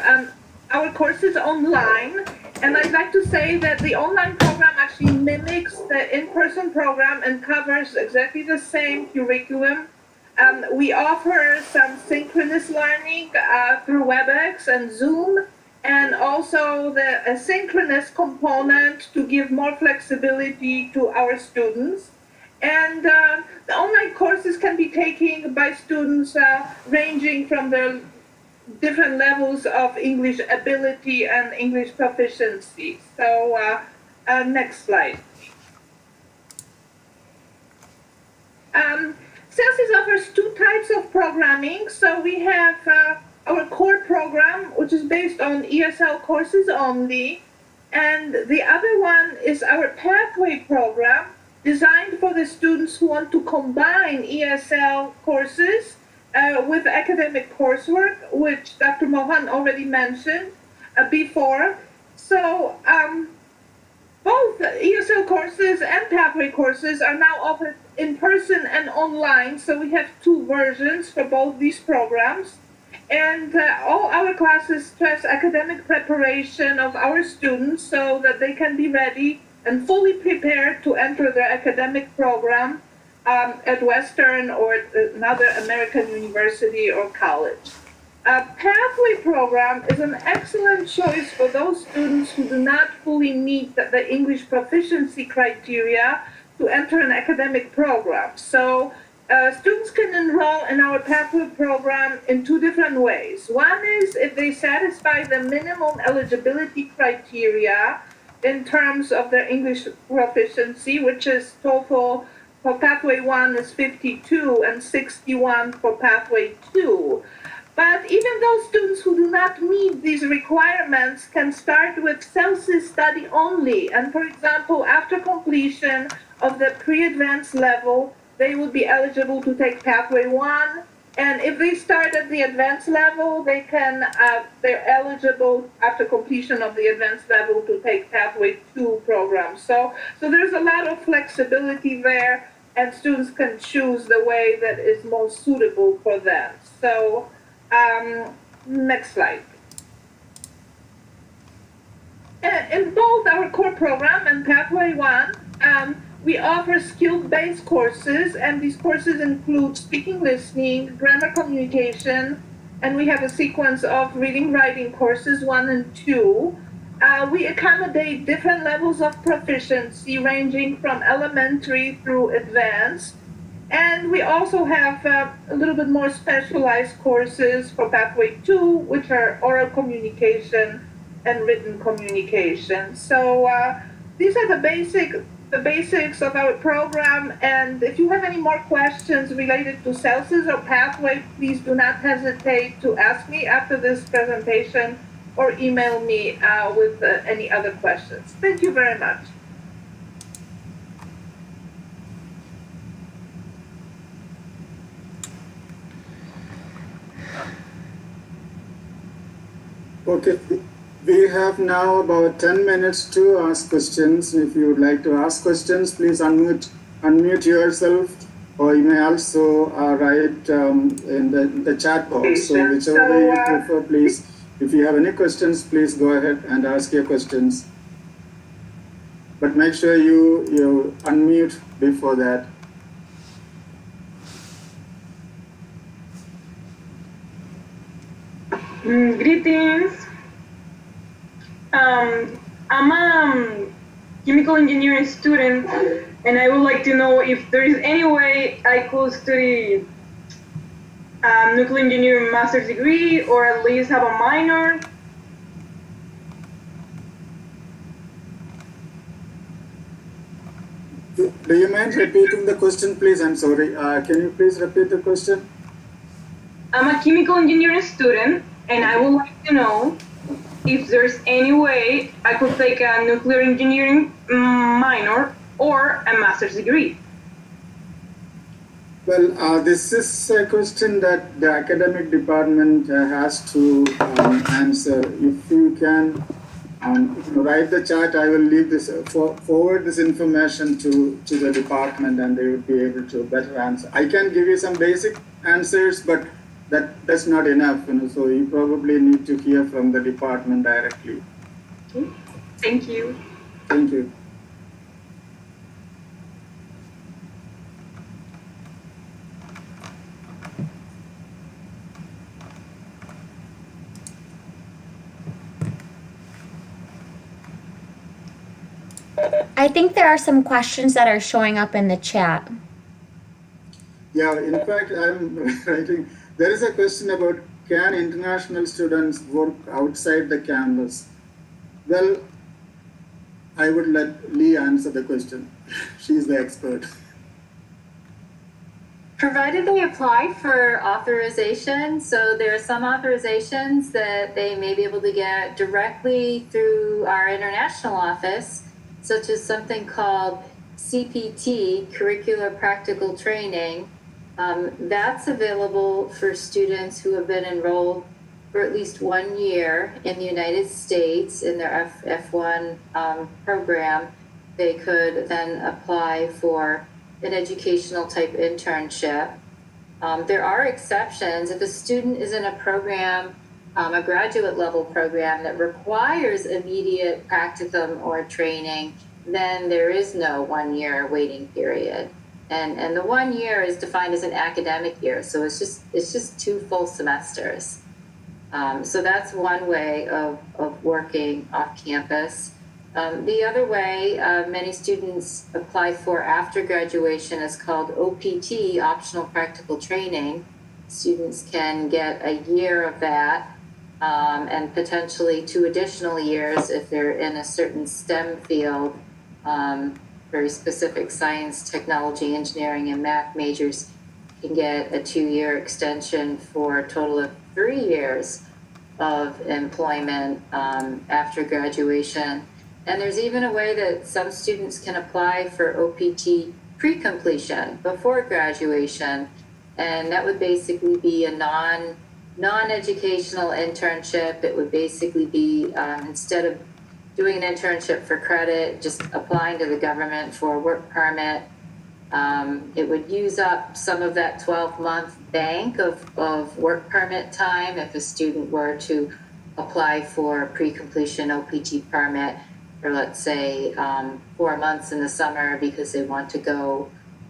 our courses online. And I'd like to say that the online program actually mimics the in-person program and covers exactly the same curriculum. We offer some synchronous learning through WebEx and Zoom, and also the asynchronous component to give more flexibility to our students. And the online courses can be taken by students ranging from their different levels of English ability and English proficiency. So next slide. Celsius offers two types of programming. So we have our core program, which is based on ESL courses only. And the other one is our pathway program, designed for the students who want to combine ESL courses with academic coursework, which Dr. Mohan already mentioned before. So both ESL courses and pathway courses are now offered in person and online. So we have two versions for both these programs. And all our classes stress academic preparation of our students so that they can be ready and fully prepared to enter their academic program at Western or another American university or college. A pathway program is an excellent choice for those students who do not fully meet the English proficiency criteria to enter an academic program. So students can enroll in our pathway program in two different ways. One is if they satisfy the minimum eligibility criteria in terms of their English proficiency, which is TOEFL for Pathway 1 is 52 and 61 for Pathway 2. But even those students who do not meet these requirements can start with Celsius study only. And for example, after completion of the pre-advanced level, they will be eligible to take Pathway 1. And if they start at the advanced level, they're eligible after completion of the advanced level to take Pathway 2 program. So there's a lot of flexibility there, and students can choose the way that is most suitable for them. So next slide. In both our core program and Pathway 1, we offer skill-based courses, and these courses include speaking, listening, grammar, communication, and we have a sequence of reading, writing courses 1 and 2. We accommodate different levels of proficiency ranging from elementary through advanced. And we also have a little bit more specialized courses for Pathway 2, which are oral communication and written communication. So these are the basics of our program. And if you have any more questions related to Celsius or Pathway, please do not hesitate to ask me after this presentation or email me with any other questions. Thank you very much. Okay, we have now about 10 minutes to ask questions. If you would like to ask questions, please unmute yourself, or you may also write in the chat box. So whichever way you prefer, please. If you have any questions, please go ahead and ask your questions. But make sure you unmute before that. Greetings. I'm a chemical engineering student, and I would like to know if there is any way I could study nuclear engineering master's degree, or at least have a minor. Do you mind repeating the question, please? I'm sorry. Can you please repeat the question? I'm a chemical engineering student, and I would like to know if there's any way I could take a nuclear engineering minor or a master's degree. Well, this is a question that the academic department has to answer. If you can write the chat, I will leave this forward this information to the department, and they will be able to better answer. I can give you some basic answers, but that's not enough. So you probably need to hear from the department directly. Thank you. Thank you. I think there are some questions that are showing up in the chat. Yeah, in fact, I'm writing. There is a question about, can international students work outside the campus? Well, I would let Lee answer the question. She's the expert. Provided they apply for authorization, so there are some authorizations that they may be able to get directly through our international office, such as something called CPT, Curricular Practical Training. That's available for students who have been enrolled for at least 1 year in the United States in their F1 program. They could then apply for an educational type internship. There are exceptions. If a student is in a program, a graduate level program that requires immediate practicum or training, then there is no 1 year waiting period. And the 1 year is defined as an academic year, so it's just 2 full semesters. So that's one way of working off campus. The other way many students apply for after graduation is called OPT, Optional Practical Training. Students can get a year of that and potentially 2 additional years if they're in a certain STEM field. Very specific science, technology, engineering, and math majors can get a 2-year extension for a total of 3 years of employment after graduation. And there's even a way that some students can apply for OPT pre-completion before graduation, and that would basically be a non-educational internship. It would basically be instead of doing an internship for credit, just applying to the government for a work permit. It would use up some of that 12-month bank of work permit time if a student were to apply for pre-completion OPT permit for, let's say, 4 months in the summer because they want to go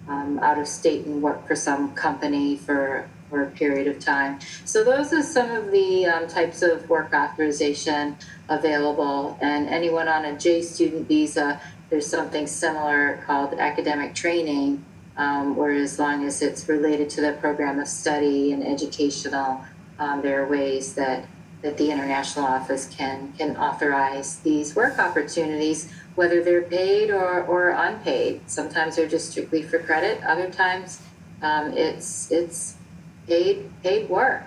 out of state and work for some company for a period of time. So those are some of the types of work authorization available. And anyone on a J student visa, there's something similar called academic training, where as long as it's related to the program of study and educational, there are ways that the international office can authorize these work opportunities, whether they're paid or unpaid. Sometimes they're just strictly for credit. Other times it's paid work,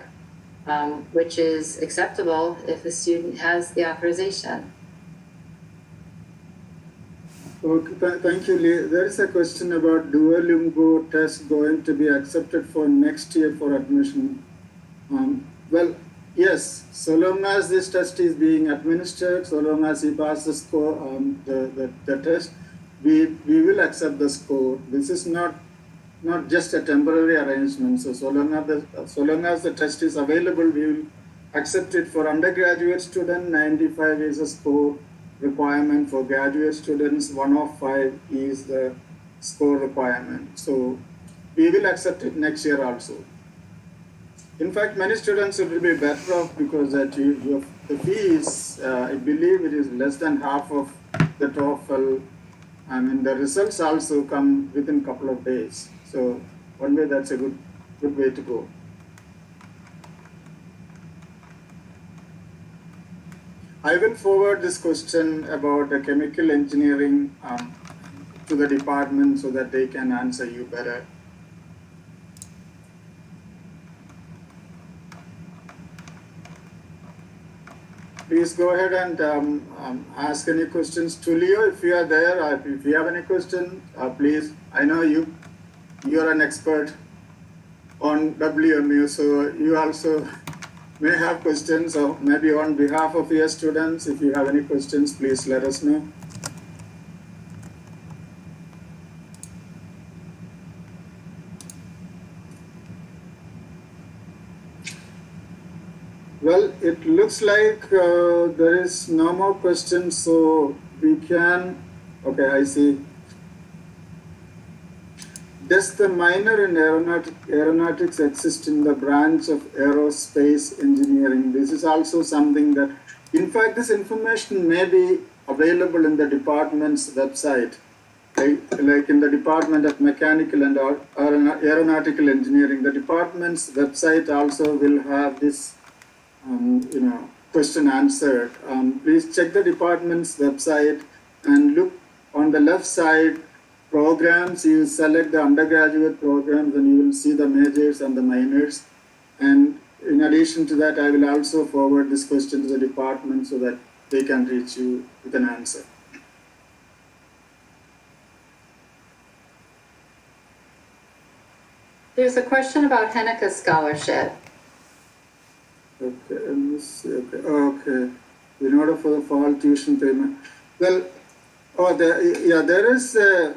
which is acceptable if a student has the authorization. Okay, thank you, Lee. There is a question about Duolingo test going to be accepted for next year for admission. Well, Yes, so long as this test is being administered, so long as he passes the score, the test, we will accept the score. This is not just a temporary arrangement. So long as the test is available, we will accept it. For undergraduate student, 95 is a score requirement. For graduate students, 105 is the score requirement. So we will accept it next year also. In fact, many students will be better off because the fee is, I believe it is less than half of the TOEFL. I mean, the results also come within a couple of days. So one way, that's a good way to go. I will forward this question about the chemical engineering to the department so that they can answer you better. Please go ahead and ask any questions to Leo if you are there. If you have any question, please. I know you are an expert on WMU, so you also may have questions, or maybe on behalf of your students. If you have any questions, please let us know. Well, it looks like there is no more questions, so we can, okay, I see. Does the minor in aeronautics exist in the branch of aerospace engineering? This is also something that, in fact, this information may be available in the department's website, like in the Department of Mechanical and Aeronautical Engineering. The department's website also will have this question answered. Please check the department's website and look on the left side, programs. You select the undergraduate programs and you will see the majors and the minors. And in addition to that, I will also forward this question to the department so that they can reach you with an answer. There's a question about Haenicke scholarship. Okay, let me see. Okay. In order for the fall tuition payment, well, there is a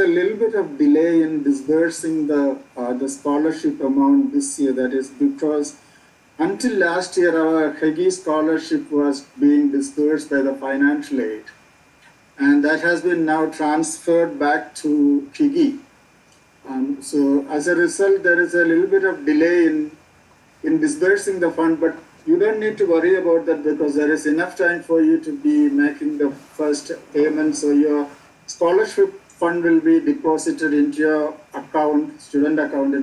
little bit of delay in disbursing the scholarship amount this year. That is because until last year, our Haenicke scholarship was being disbursed by the financial aid, and that has been now transferred back to Haenicke. So as a result, there is a little bit of delay in disbursing the fund, but you don't need to worry about that because there is enough time for you to be making the first payment. So your scholarship fund will be deposited into your account, student account,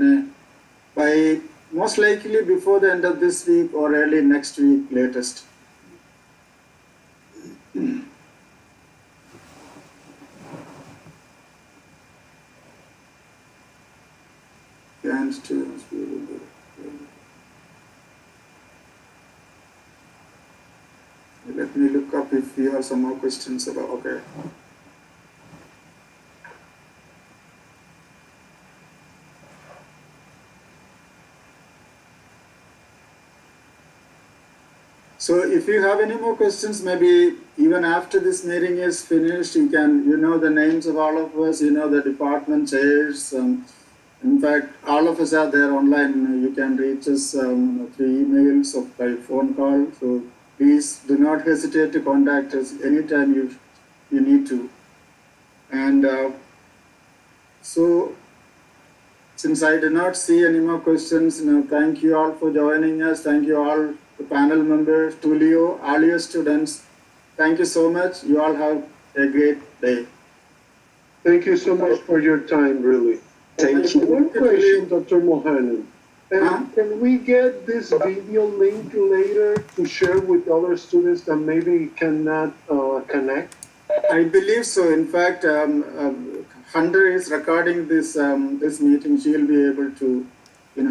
by most likely before the end of this week or early next week latest. And students will be. Let me look up if we have some more questions about, okay. So if you have any more questions, maybe even after this meeting is finished, you know the names of all of us, you know the department chairs. In fact, all of us are there online. You can reach us through emails or by phone call. So please do not hesitate to contact us anytime you need to. And so, since I did not see any more questions, thank you all for joining us. Thank you all, the panel members, Tulio, all your students. Thank you so much. You all have a great day. Thank you so much for your time, really. Thank you. One question, Dr. Mohanan. Can we get this video link later to share with other students that maybe cannot connect? I believe so. In fact, Hunter is recording this meeting. She will be able to,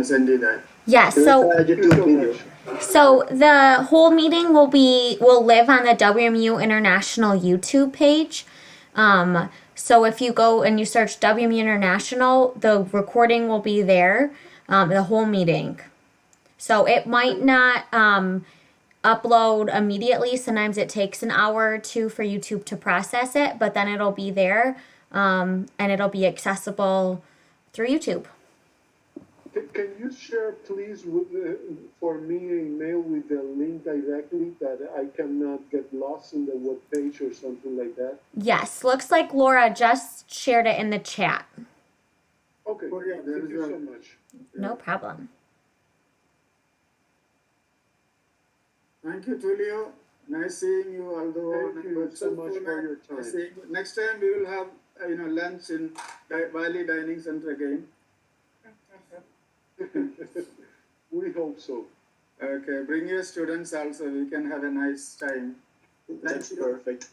send you that. Yes. So the whole meeting will live on the WMU International YouTube page. So if you go and you search WMU International, the recording will be there, the whole meeting. So it might not upload immediately. Sometimes it takes an hour or two for YouTube to process it, but then it'll be there and it'll be accessible through YouTube. Can you share, please, for me, an email with the link directly that I cannot get lost in the web page or something like that? Yes, looks like Laura just shared it in the chat. Okay, Oh, yeah, there thank is you a- so much. No problem. Thank you, Tulio. Nice seeing you, although Thank you so much for your time. Nice seeing you. Next time we will have lunch in Valley Dining Center again. We hope so. Okay, bring your students also. We can have a nice time. That's perfect.